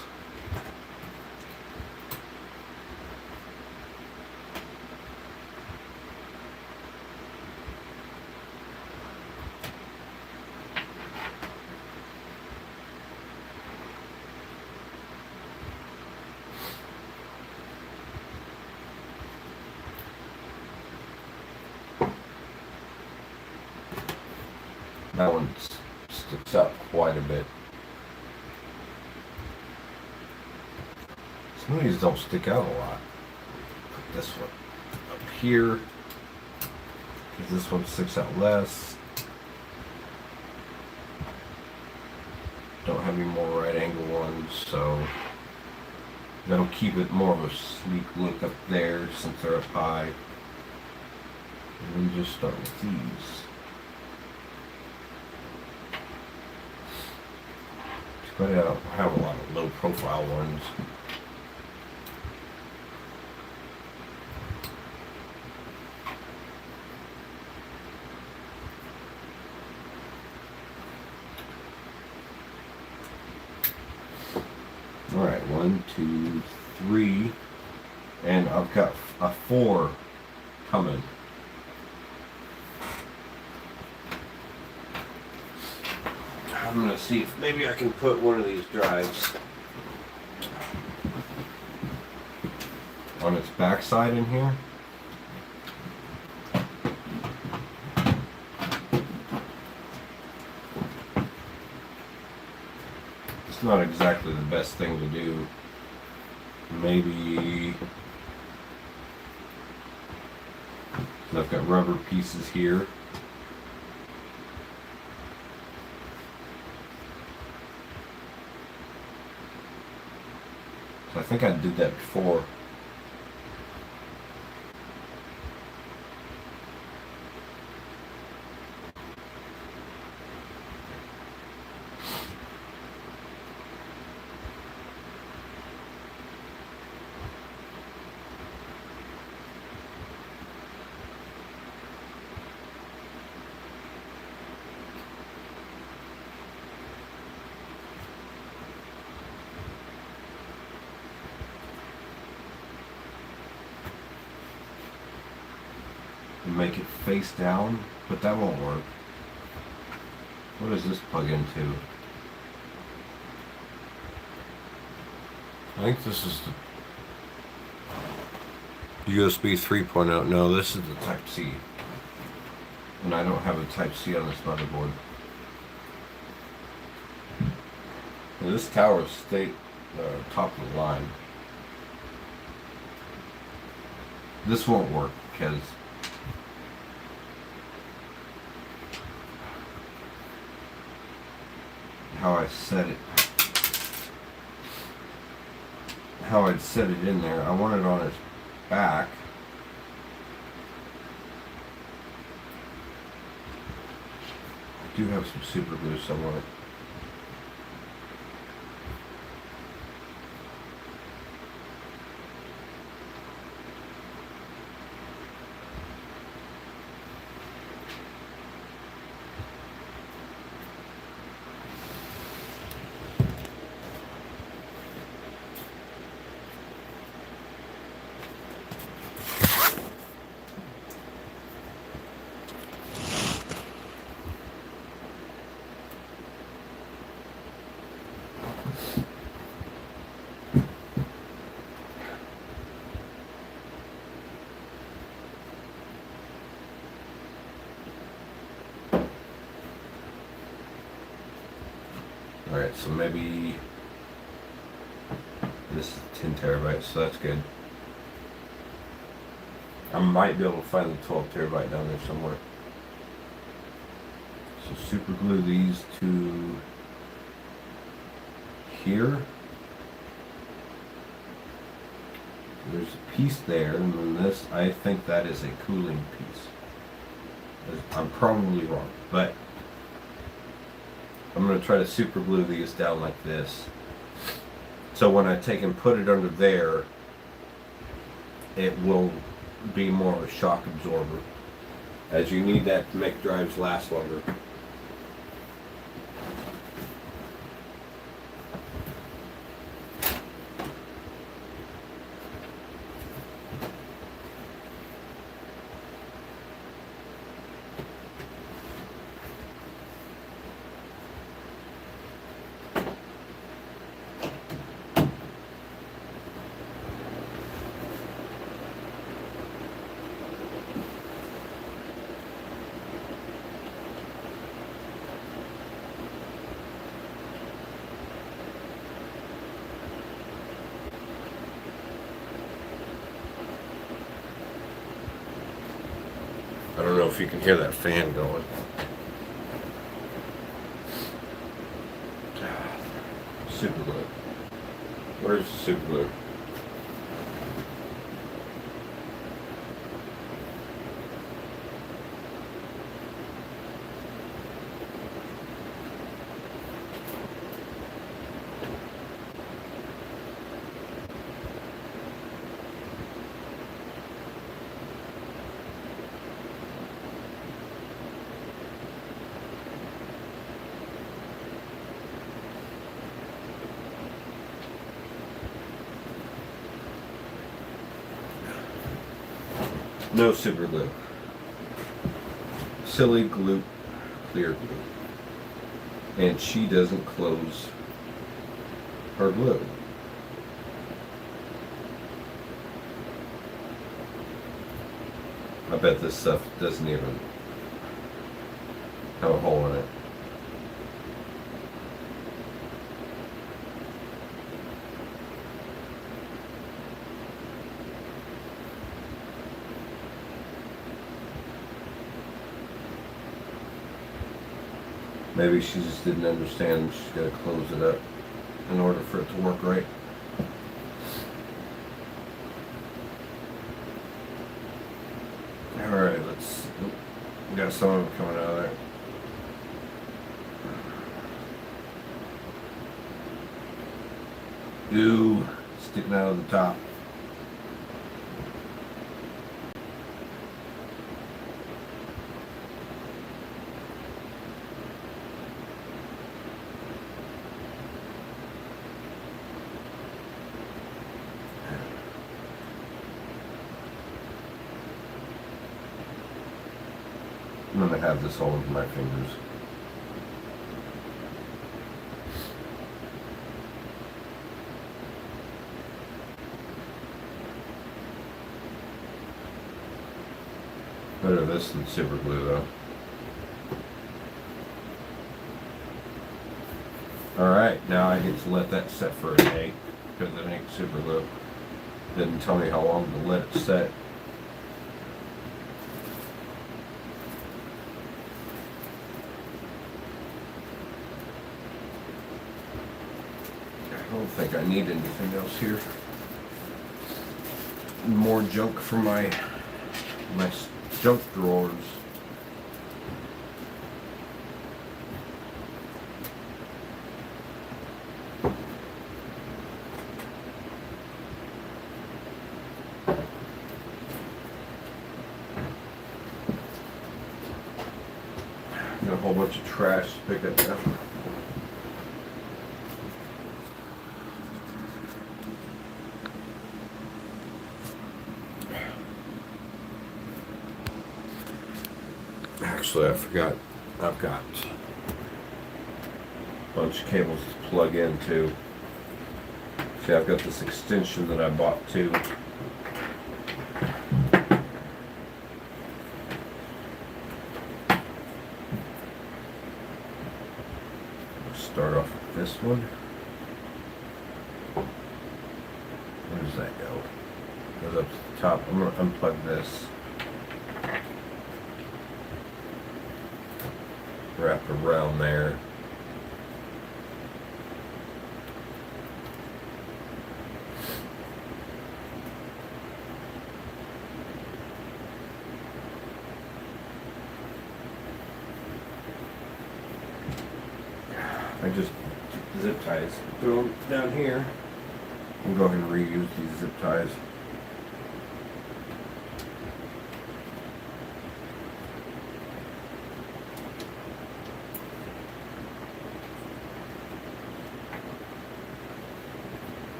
That one sticks out quite a bit. Some of these don't stick out a lot. Put this one up here, because this one sticks out less. Don't have any more right angle ones, so that'll keep it more of a sleek look up there since they're up high. And we just start with these. But I don't have a lot of low profile ones. Alright, 1, 2, 3, and I've got a 4 coming. I'm going to see if maybe I can put one of these drives on its backside in here. It's not exactly the best thing to do. Maybe I've got rubber pieces here. So I think I did that before. Make it face down, but that won't work. What does this plug into? I think this is the USB 3.0. No, this is the Type C. And I don't have a Type C on this motherboard. And this tower is top of the line. This won't work because how I set it. How I'd set it in there. I want it on its back. I do have some super glue somewhere. Alright, so maybe this is 10 terabytes, so that's good. I might be able to find the 12 terabyte down there somewhere. So super glue these to here. There's a piece there, and then this, I think that is a cooling piece. I'm probably wrong, but I'm going to try to super glue these down like this. So when I take and put it under there, it will be more of a shock absorber, as you need that to make drives last longer. I don't know if you can hear that fan going. Super glue. Where's the super glue? No super glue. Silly glue, clear glue. And she doesn't close her glue. I bet this stuff doesn't even have a hole in it. Maybe she just didn't understand she's got to close it up in order for it to work right. Alright, let's... We got some of them coming out of there. Ooh, sticking out of the top. I'm going to have this all over my fingers. Better this than super glue though. Alright, now I get to let that set for a day because it ain't super glue. Didn't tell me how long to let it set. think I need anything else here. More junk for my junk drawers. Got a whole bunch of trash to pick up now. Actually, I forgot. I've got a bunch of cables to plug into. See, I've got this extension that I bought too. Start off with this one. Where does that go? Goes up to the top. I'm going to unplug this. Wrap around there. I just zip ties, throw them down here. We'll go ahead and reuse these zip ties.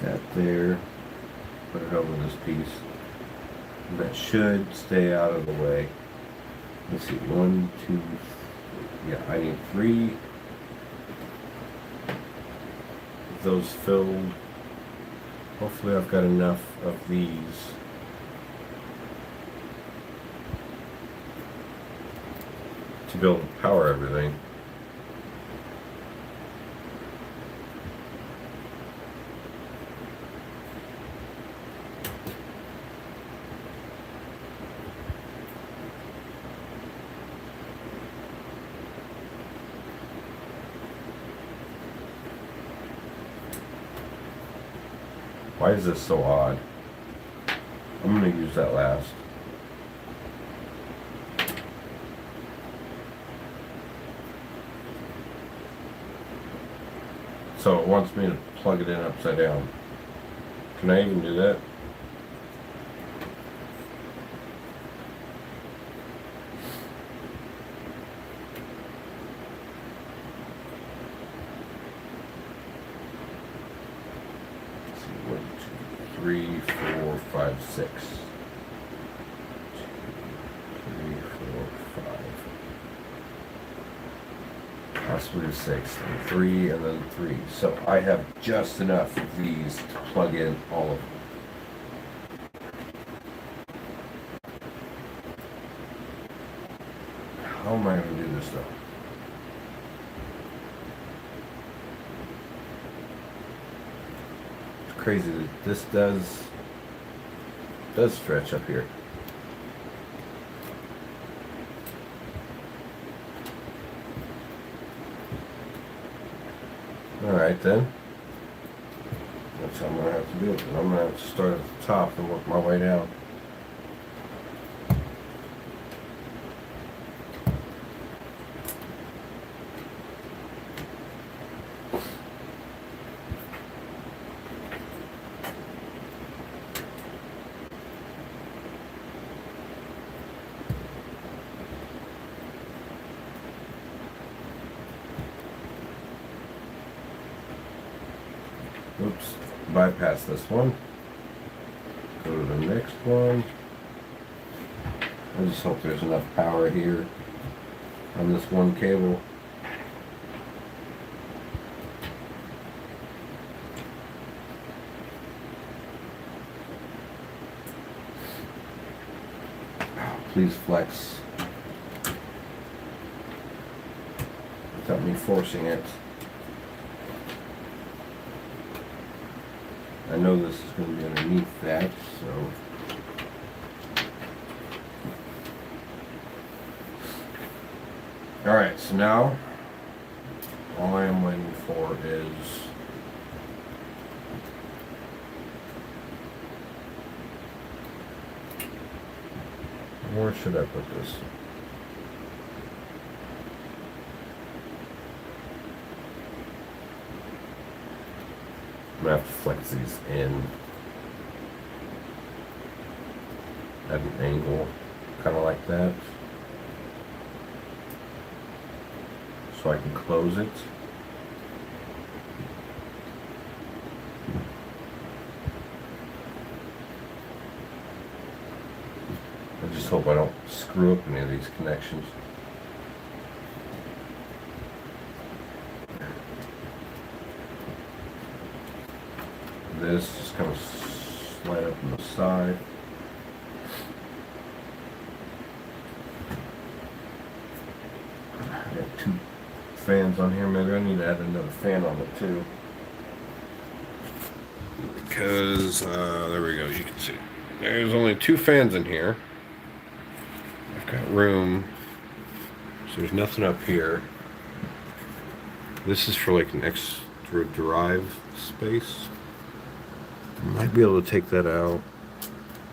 That there, put it over this piece. And that should stay out of the way. Let's see, 1, 2, 3. Yeah, I need 3 of those filled. Hopefully I've got enough of these. To be able to power everything. Why is this so odd? I'm going to use that last. So it wants me to plug it in upside down. Can I even do that? Let's see, 1, 2, 3, 4, 5, 6. 2, 3, 4, 5. Possibly 6, and 3, and then 3. So I have just enough of these to plug in all of them. How am I going to do this though? It's crazy that this does stretch up here. Alright then. That's how I'm going to have to do it. And I'm going to have to start at the top and work my way down. Oops, bypass this one. Go to the next one. I just hope there's enough power here on this one cable. Please flex without me forcing it. I know this is going to be underneath that, so Alright, so now all I am waiting for is where should I put this? I'm gonna have to flex these in at an angle, kind of like that, so I can close it. I just hope I don't screw up any of these connections. This just kind of slide up on the side. I got 2 fans on here. Maybe I need to add another fan on it too. Because, there we go, you can see. There's only 2 fans in here. I've got room, so there's nothing up here. This is for like an extra drive space. I might be able to take that out,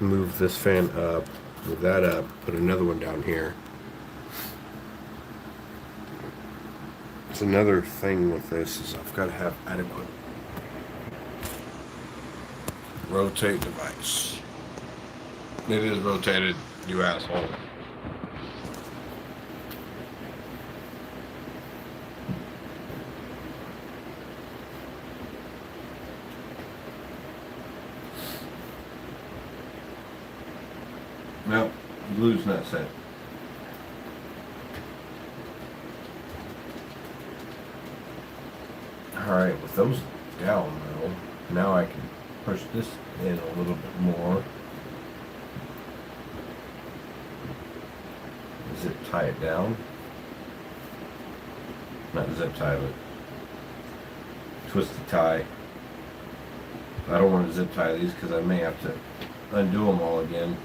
move this fan up, move that up, put another one down here. It's another thing with this is I've got to have adequate rotate device. It is rotated, you asshole. Nope, glue's not set. Alright, with those down though, now I can push this in a little bit more. Zip tie it down. Not zip tie, but twist the tie. I don't want to zip tie these because I may have to undo them all again.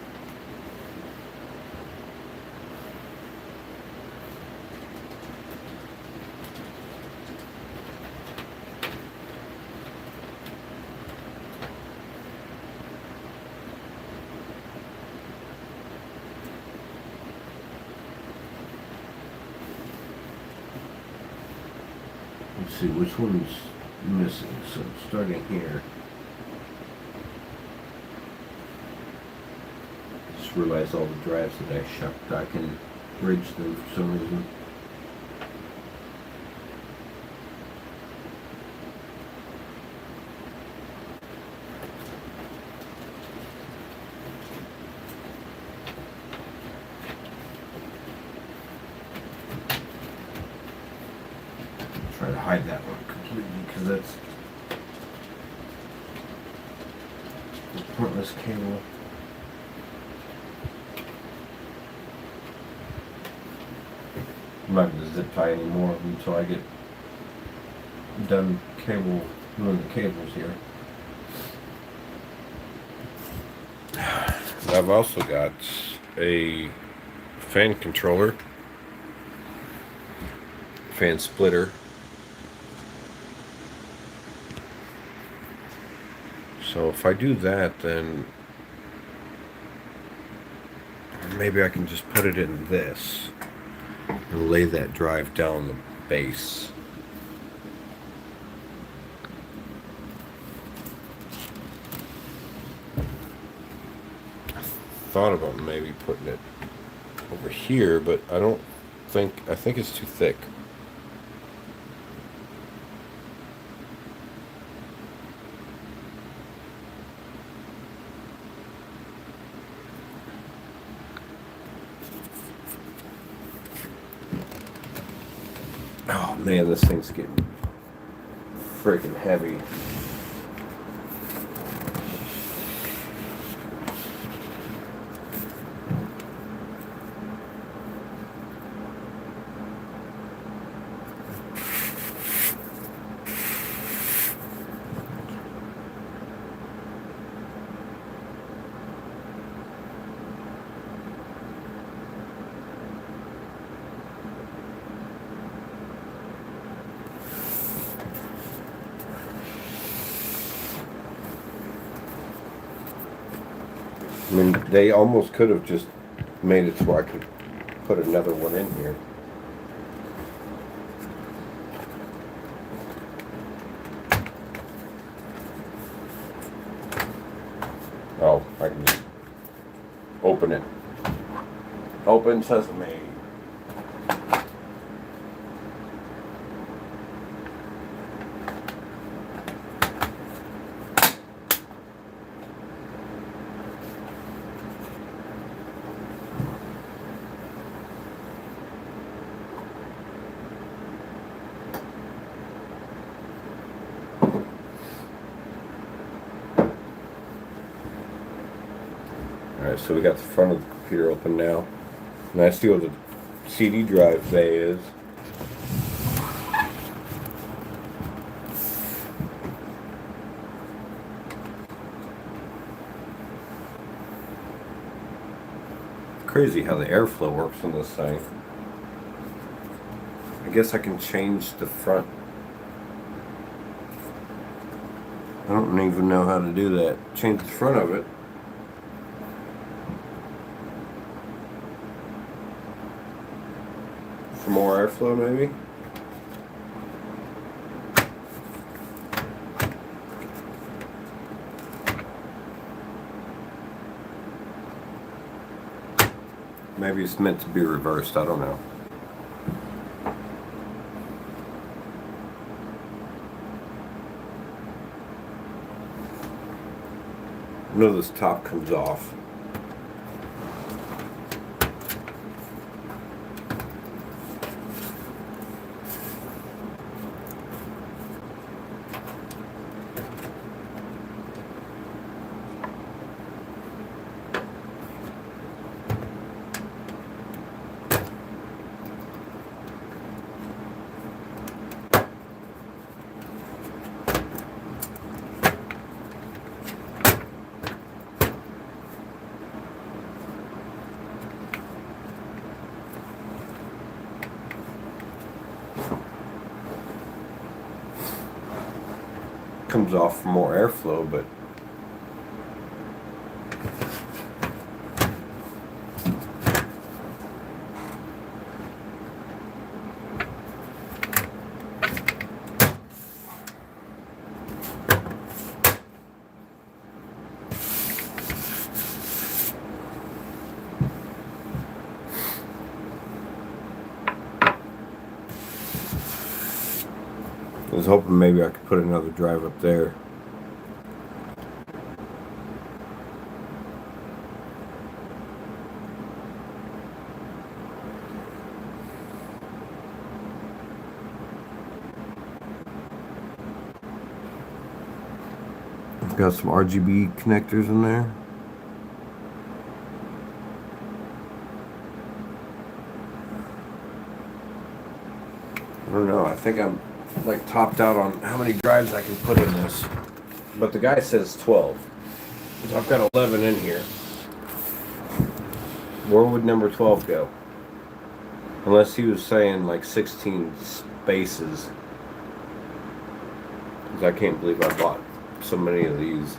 Let's see which one's missing. So starting here. Just realized all the drives that I shucked. I can bridge them for some reason. Try to hide that one completely because that's a pointless cable. I'm not going to zip tie anymore until I get done doing the cables here. I've also got a fan controller, fan splitter. So if I do that, then maybe I can just put it in this and lay that drive down the base. I thought about maybe putting it over here, but I think it's too thick. Oh man, this thing's getting freaking heavy. I mean, they almost could have just made it so I could put another one in here. Oh, I can just open it. Open sesame. Alright, so we got the front of the computer open now. And I see what the CD drive bay is. Crazy how the airflow works on this thing. I guess I can change the front. I don't even know how to do that. Change the front of it. For more airflow, maybe? Maybe it's meant to be reversed, I don't know. I know this top comes off. Comes off for more airflow, but I was hoping maybe I could put another drive up there. I've got some RGB connectors in there. I don't know, I think I'm like topped out on how many drives I can put in this. But the guy says 12. So I've got 11 in here. Where would number 12 go? Unless he was saying like 16 spaces. Because I can't believe I bought so many of these.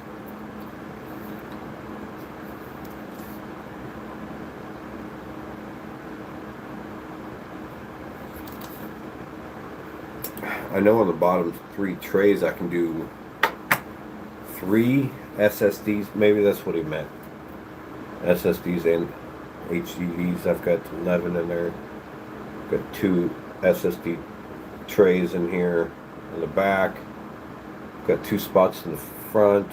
I know on the bottom 3 trays I can do 3 SSDs. Maybe that's what he meant. SSDs and HDDs. I've got 11 in there. Got 2 SSD trays in here in the back. Got 2 spots in the front.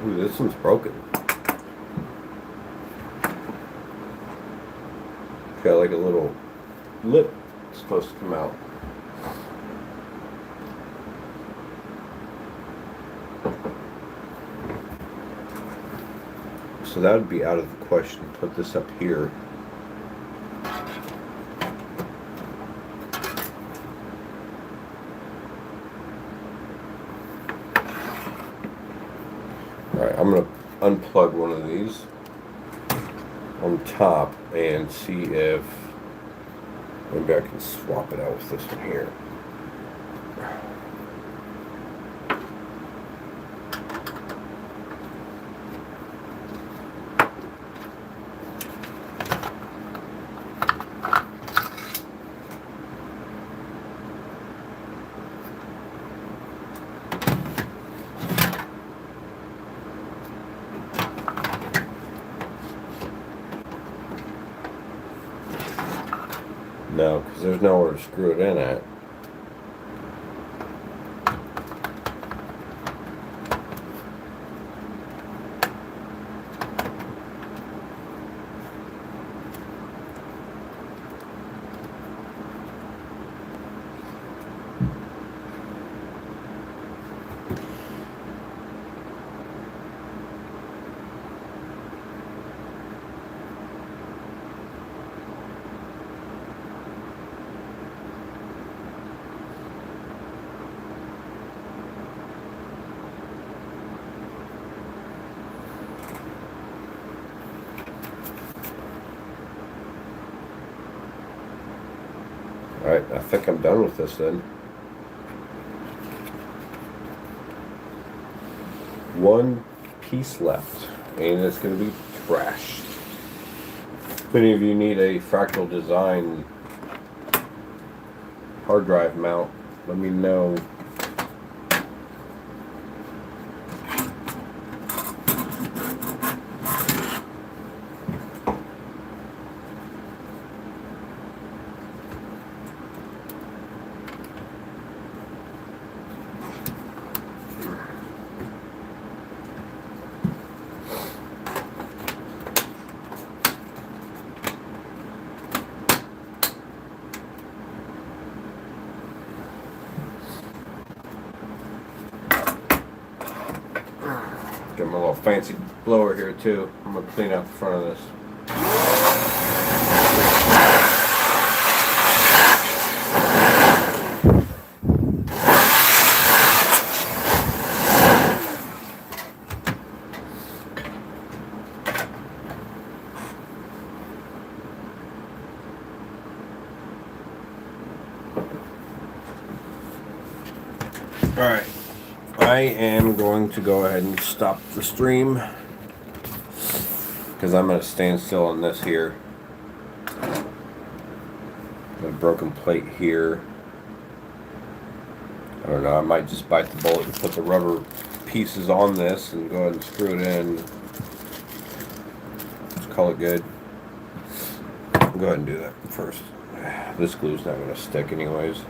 Ooh, this one's broken. Got like a little lip supposed to come out. So that would be out of the question. Put this up here. Alright, I'm going to unplug one of these on top and see if Maybe I can swap it out with this one here. No, because there's nowhere to screw it in at. Alright, I think I'm done with this then. One piece left, and it's going to be trash. If any of you need a Fractal Design hard drive mount, let me know. Get my little fancy blower here too. I'm going to clean out the front of this. Alright, I am going to go ahead and stop the stream because I'm going to stand still on this here. A broken plate here. I don't know, I might just bite the bullet and put the rubber pieces on this and go ahead and screw it in. Let's call it good. I'll go ahead and do that first. This glue's not going to stick anyways.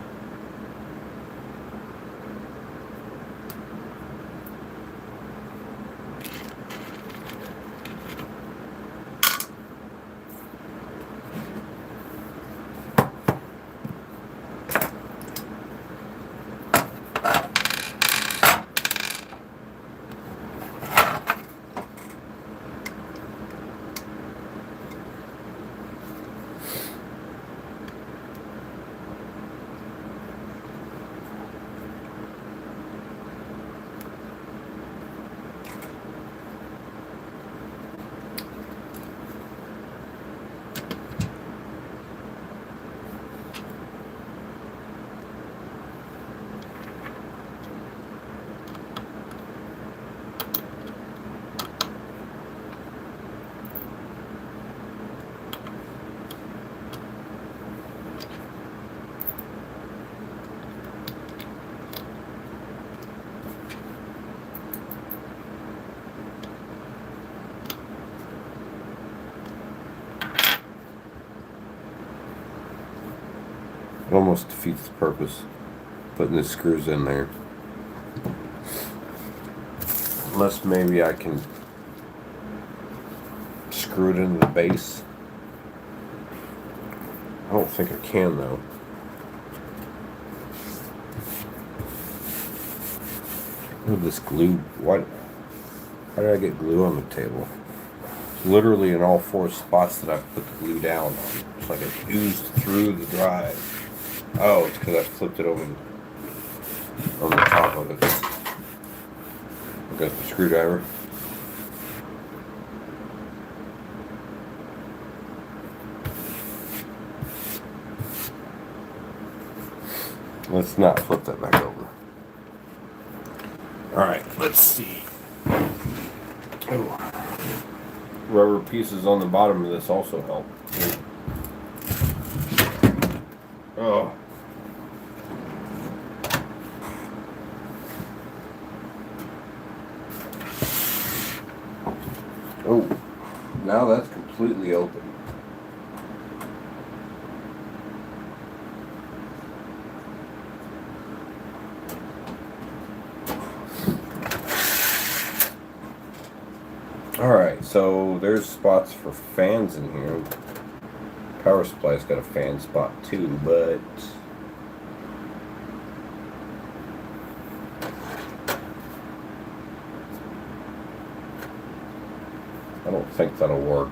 It almost defeats the purpose putting the screws in there. Unless maybe I can screw it into the base. I don't think I can though. Look at this glue. What? How did I get glue on the table? It's literally in all four spots that I put the glue down on. It's like it oozed through the drive. Oh, it's because I flipped it over on the top of it. I've got the screwdriver. Let's not flip that back over. Alright, let's see. Oh. Rubber pieces on the bottom of this also help. Oh. Oh, now that's completely open. Alright, so there's spots for fans in here. Power supply's got a fan spot too, but I don't think that'll work.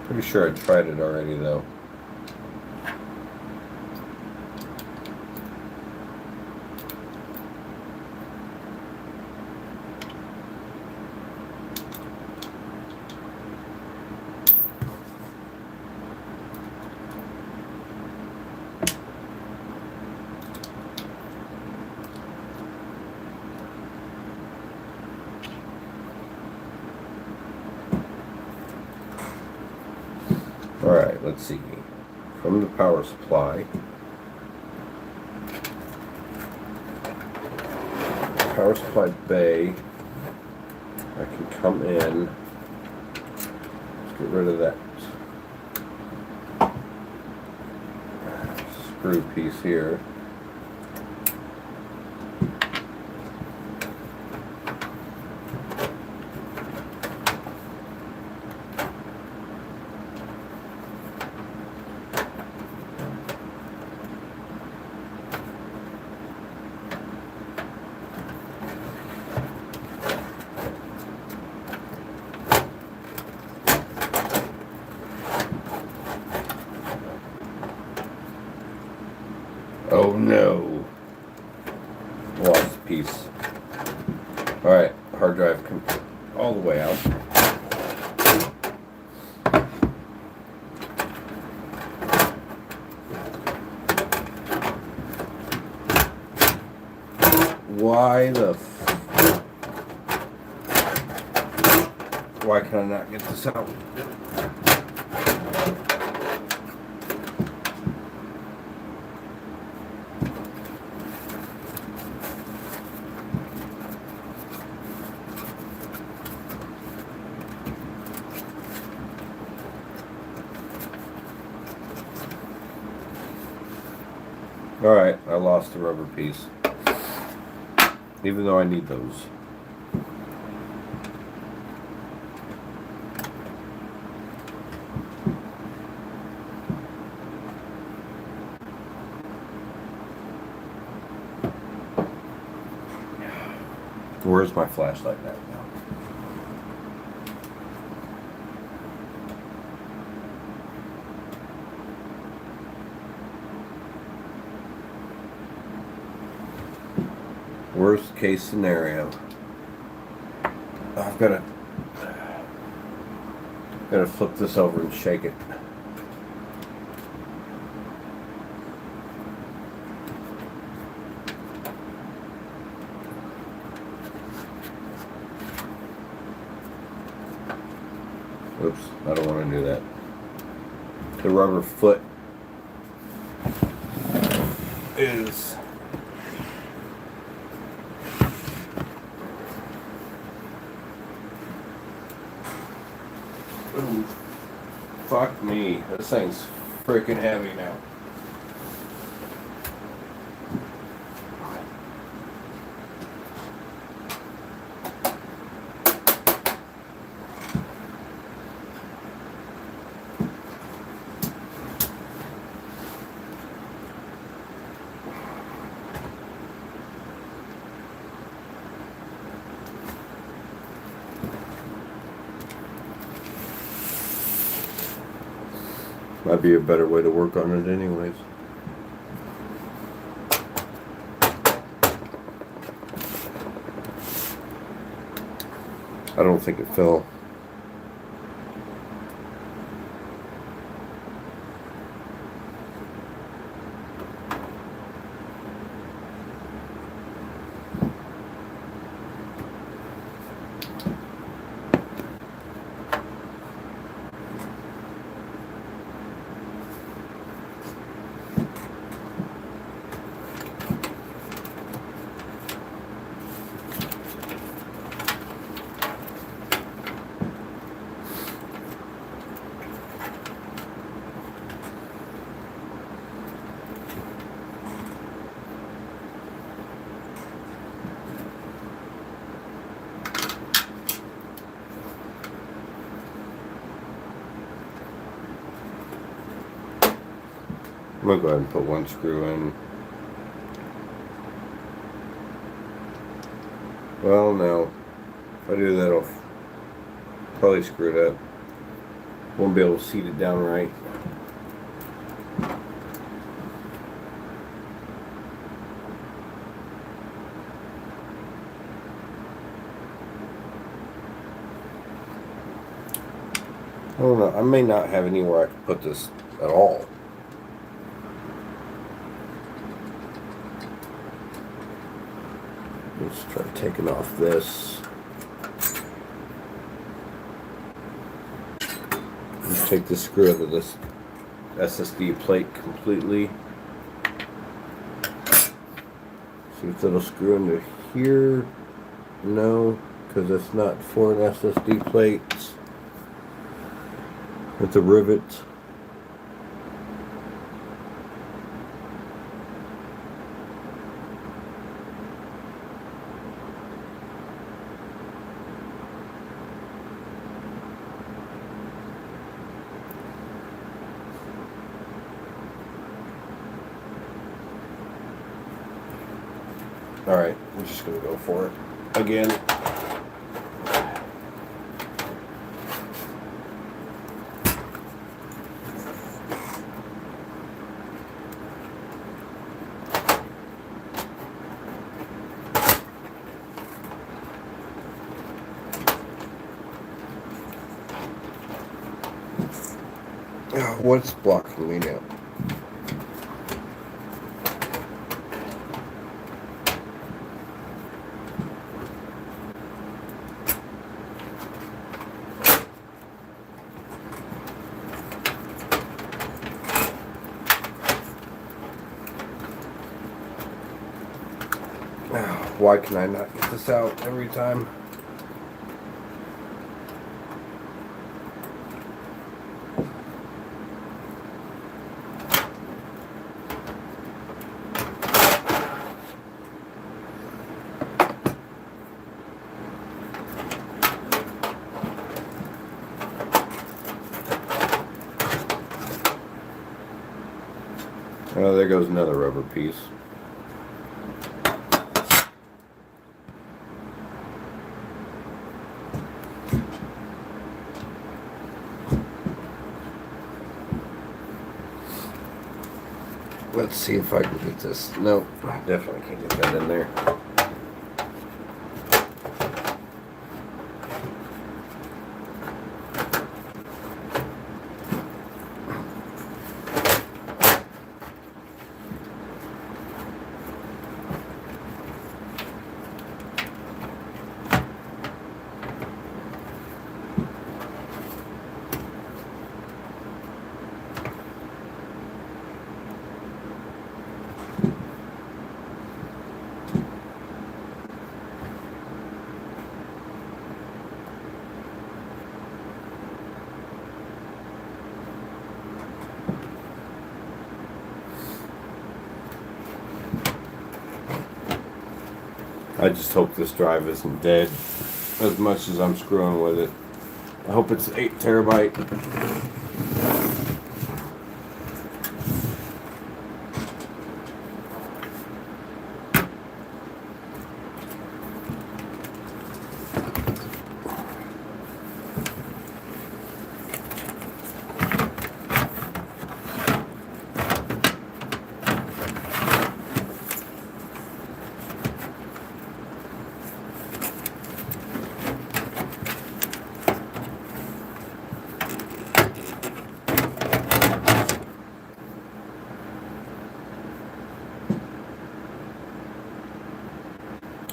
Pretty sure I tried it already though. Alright, let's see. From the power supply, bay, I can come in. Let's get rid of that screw piece here. Oh no. Lost a piece. Alright, hard drive come all the way out. Why can I not get this out? Alright, I lost a rubber piece. Even though I need those. Where's my flashlight at now? Worst case scenario. I've got to flip this over and shake it. Oops, I don't want to do that. The rubber foot is ooh, fuck me. This thing's freaking heavy now. Might be a better way to work on it anyways. I don't think it fell. I'm going to go ahead and put one screw in. Well, no. If I do that, I'll probably screw it up. Won't be able to seat it down right. I don't know. I may not have anywhere I can put this at all. Let's try taking off this. Let's take the screw out of this SSD plate completely. See if it'll screw into here. No, because it's not for an SSD plate. It's a rivet. Alright, I'm just going to go for it again. What's blocking me now? Why can I not get this out every time? Oh, there goes another rubber piece. Let's see if I can get this. Nope, I definitely can't get that in there. I just hope this drive isn't dead as much as I'm screwing with it. I hope it's 8 terabyte.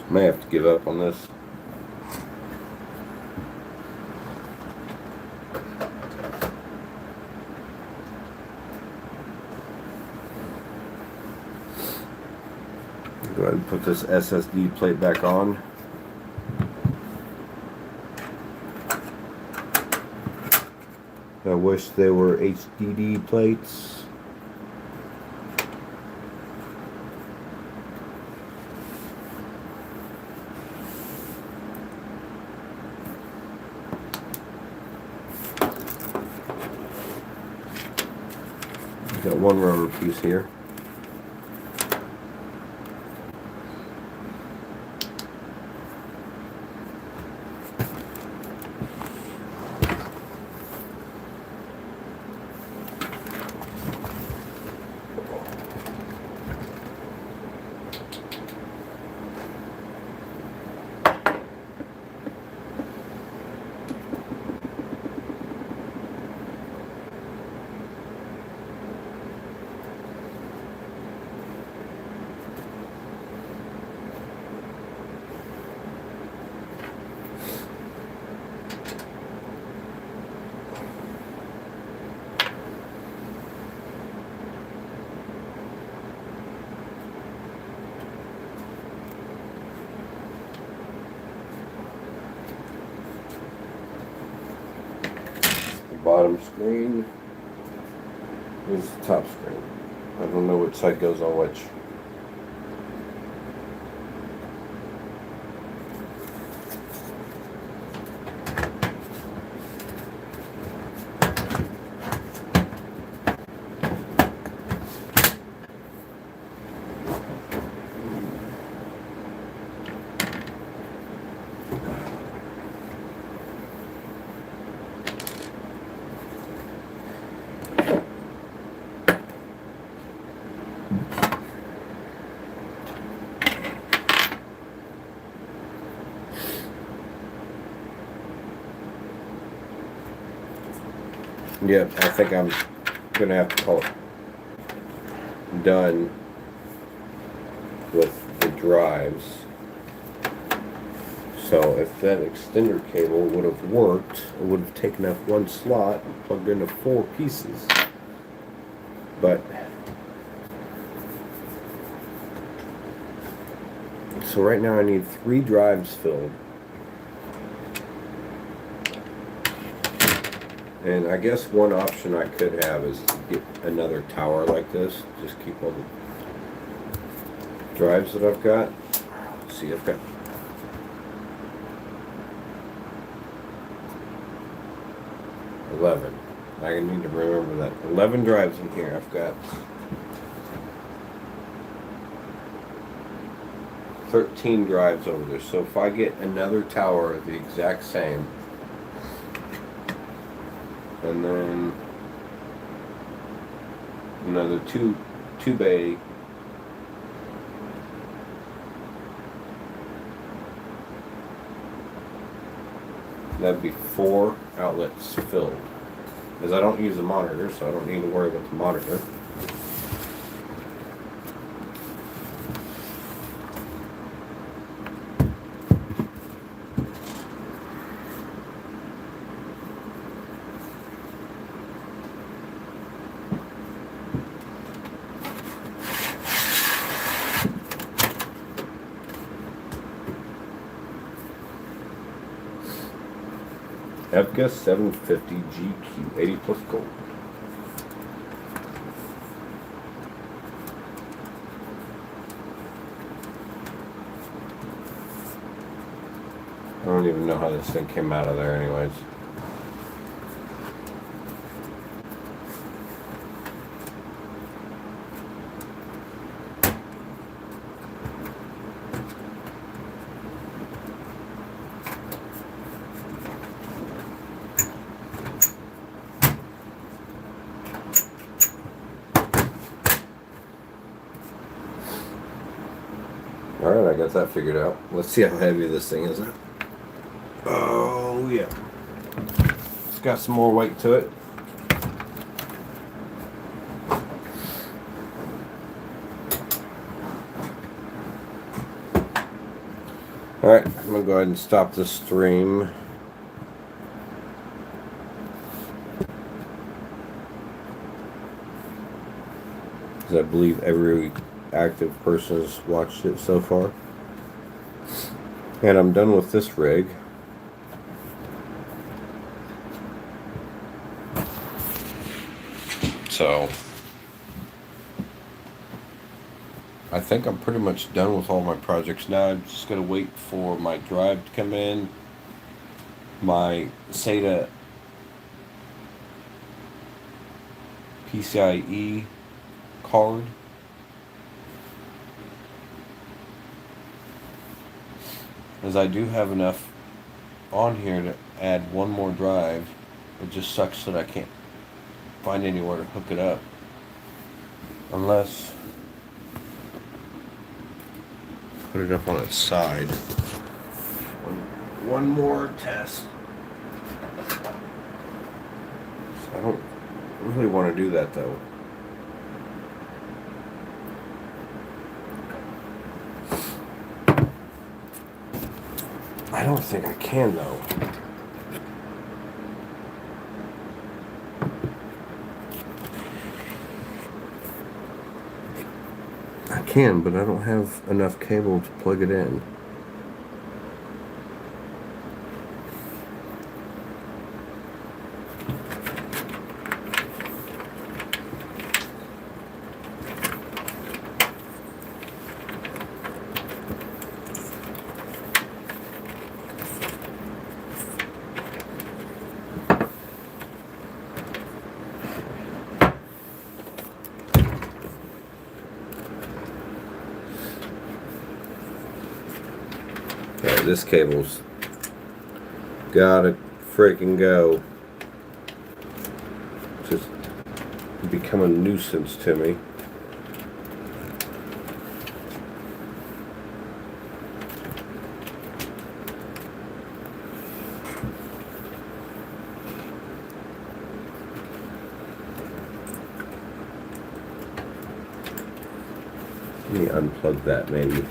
May have to give up on this. Go ahead and put this SSD plate back on. I wish they were HDD plates. Got got one rubber piece here. Bottom screen is the top screen. I don't know which side goes on which. Yeah, I think I'm gonna have to call it done with the drives. So if that extender cable would have worked, it would have taken up one slot and plugged into 4 pieces. But so right now I need 3 drives filled. And I guess one option I could have is to get another tower like this. Just keep all the drives that I've got. Let's see, I've got 11. I need to remember that. 11 drives in here. I've got 13 drives over there. So if I get another tower the exact same, and then another two bay, that'd be 4 outlets filled. Because I don't use a monitor, so I don't need to worry about the monitor. FGA 750 GQ 80 plus gold. I don't even know how this thing came out of there anyways. Alright, I got that figured out. Let's see how heavy this thing is. Oh, yeah. It's got some more weight to it. Alright, I'm going to go ahead and stop the stream. Because I believe every active person has watched it so far. And I'm done with this rig. So I think I'm pretty much done with all my projects now. I'm just going to wait for my drive to come in, my SATA PCIe card. As I do have enough on here to add one more drive. It just sucks that I can't find anywhere to hook it up. Unless put it up on its side. One more test. So I don't really want to do that though. I don't think I can though. I can, but I don't have enough cable to plug it in. Okay, this cable's gotta freaking go. Just become a nuisance to me. Let me unplug that maybe.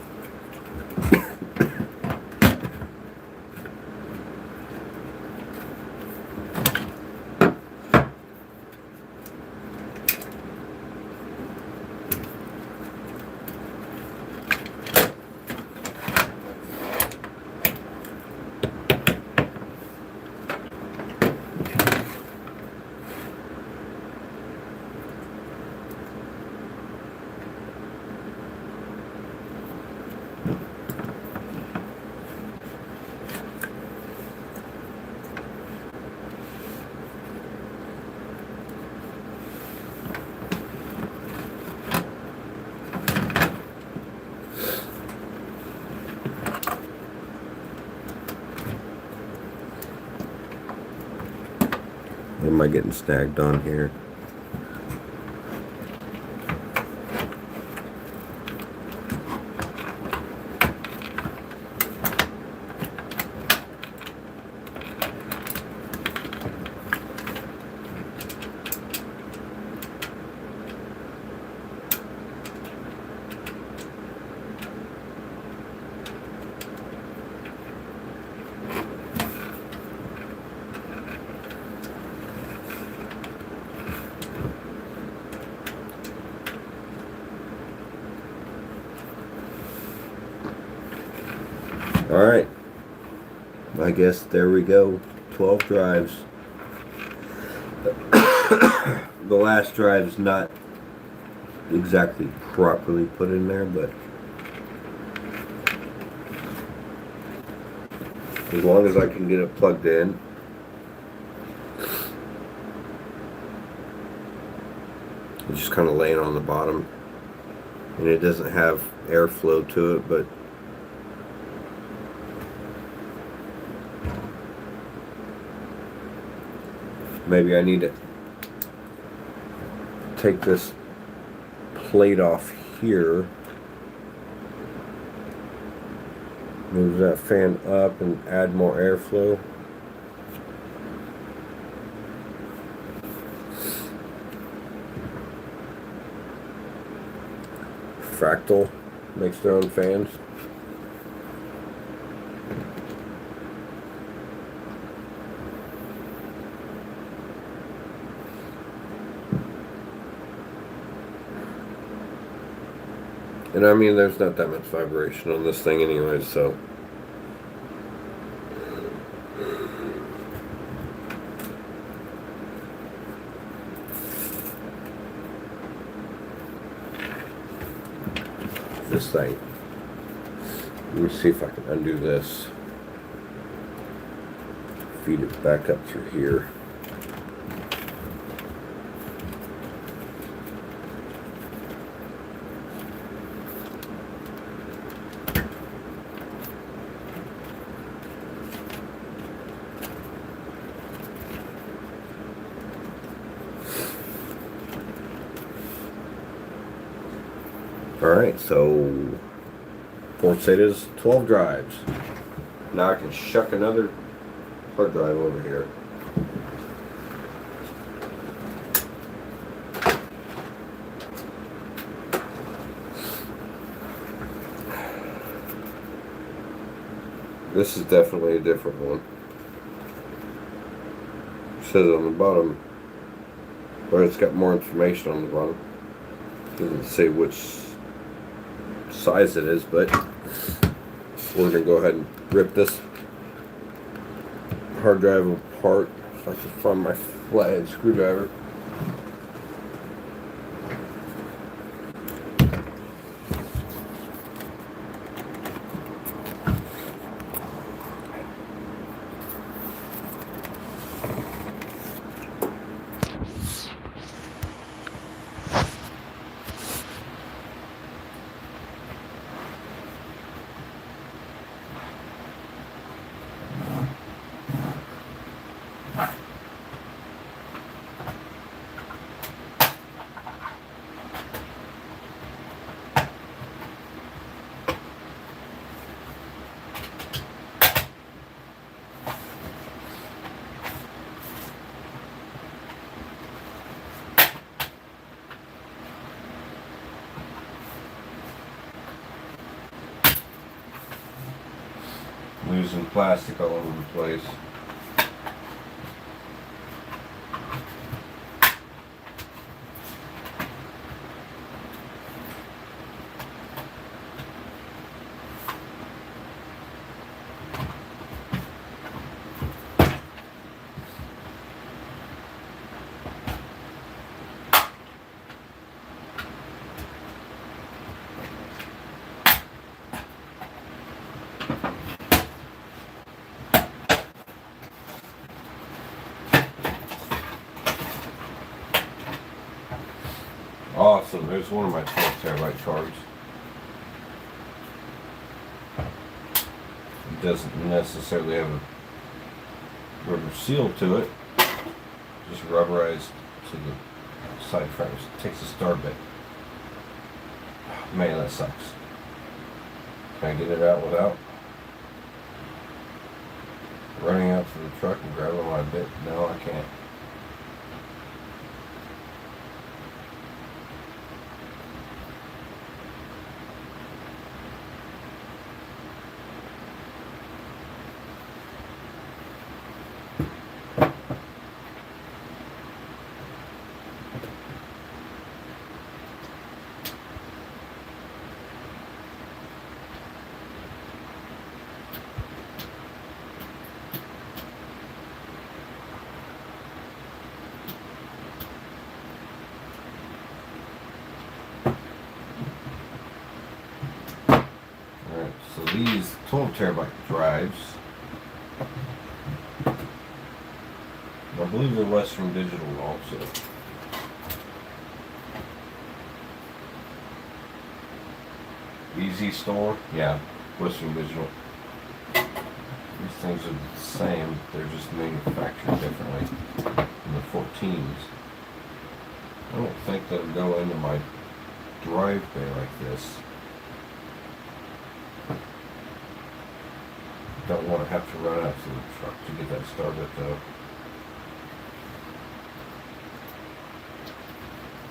Am I getting snagged on here? Alright, I guess there we go, 12 drives. The last drive is not exactly properly put in there, but as long as I can get it plugged in. It's just kind of laying on the bottom, and it doesn't have airflow to it, but maybe I need to take this plate off here, move that fan up and add more airflow. Fractal makes their own fans. And I mean, there's not that much vibration on this thing anyway, so. This thing. Let me see if I can undo this. Feed it back up through here. Alright, so port state is 12 drives. Now I can shuck another hard drive over here. This is definitely a different one. It says on the bottom, or it's got more information on the bottom. It doesn't say which size it is, but we're going to go ahead and rip this hard drive apart so I can find my flathead screwdriver. Losing plastic all over the place. Awesome, there's one of my 12 terabyte cards. It doesn't necessarily have a rubber seal to it, just rubberized to the side frames. It takes a star bit. Man, that sucks. Can I get it out without running out to the truck and grabbing my bit? No, I can't. So these 12 terabyte drives, I believe they're Western Digital also. Easy Store, yeah, Western Digital. These things are the same, they're just manufactured differently in the 14s. I don't think they'll go into my drive bay like this. Don't want to have to run out to the truck to get that started though.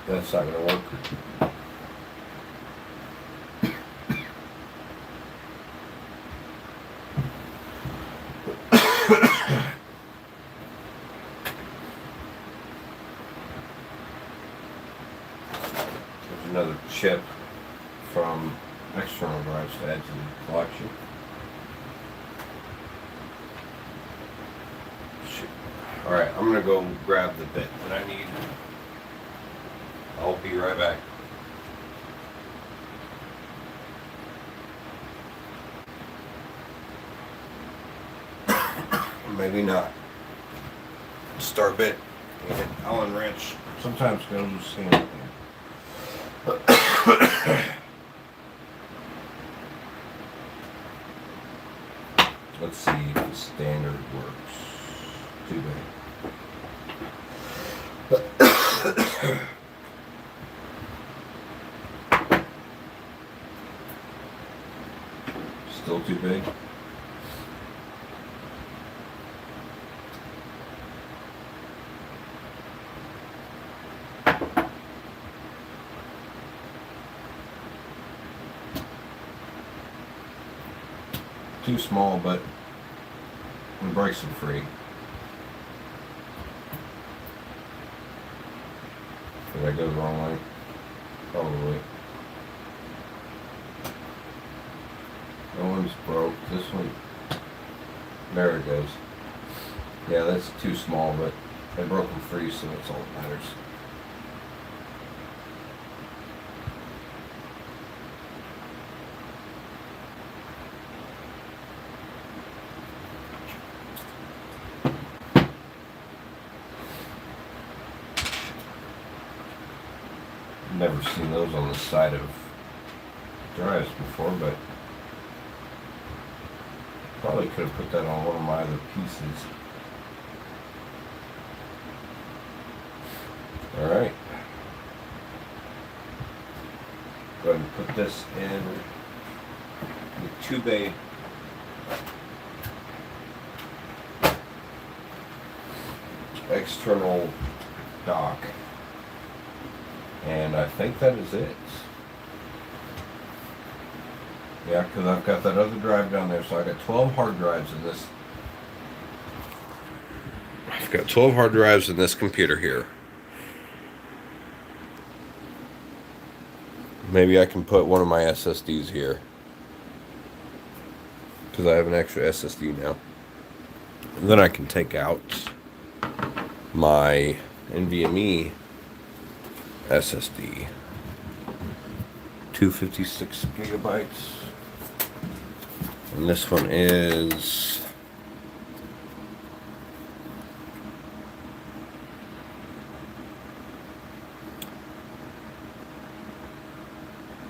That's not going to work. There's another chip from external drives to add to the collection. Alright, I'm gonna go grab the bit that I need. I'll be right back. Maybe not. Star bit and Allen wrench sometimes goes hand in hand. Let's see if the standard works. Too bad. Still too big? Too small, but it breaks them free. Did I go the wrong way? Probably. That one's broke. This one, there it goes. Yeah, that's too small, but I broke them free, so that's all that matters. Never seen those on the side of drives before, but probably could have put that on one of my other pieces. Alright. Go ahead and put this in the 2-bay external dock. And I think that is it. Yeah, because I've got that other drive down there, so I got 12 hard drives in this. I've got 12 hard drives in this computer here. Maybe I can put one of my SSDs here, because I have an extra SSD now. And then I can take out my NVMe SSD, 256 gigabytes, and this one is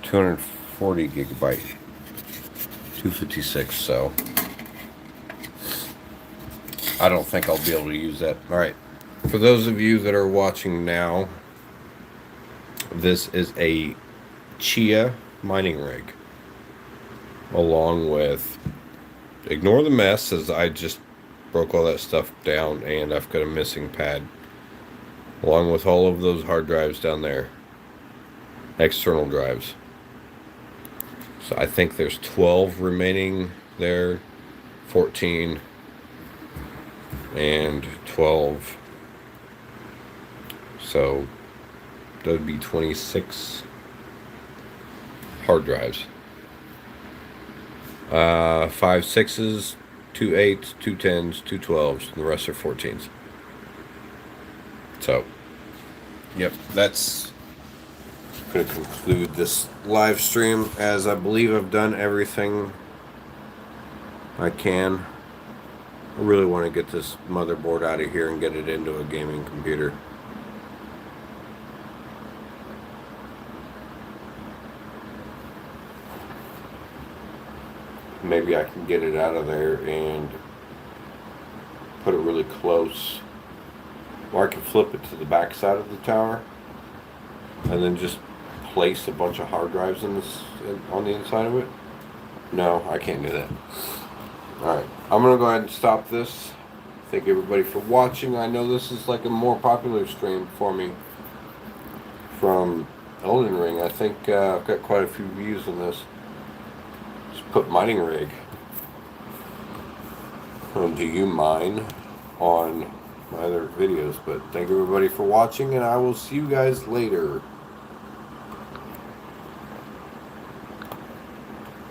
240 gigabyte, 256. So I don't think I'll be able to use that. All right, for those of you that are watching now, this is a Chia mining rig, along with, ignore the mess as I just broke all that stuff down and I've got a missing pad, along with all of those hard drives down there, external drives. So I think there's 12 remaining there, 14 and 12, so that would be 26 hard drives. 5 6s, 2 8s, 2 10s, 2 12s, and the rest are 14s. So, yep, that's going to conclude this live stream, as I believe I've done everything I can. I really want to get this motherboard out of here and get it into a gaming computer. Maybe I can get it out of there and put it really close, or I can flip it to the back side of the tower and then just place a bunch of hard drives on the inside of it. No, I can't do that. Alright, I'm going to go ahead and stop this. Thank everybody for watching. I know this is like a more popular stream for me from Elden Ring. I think I've got quite a few views on this. Put mining rig. Do you mine on my other videos? But thank everybody for watching, and I will see you guys later.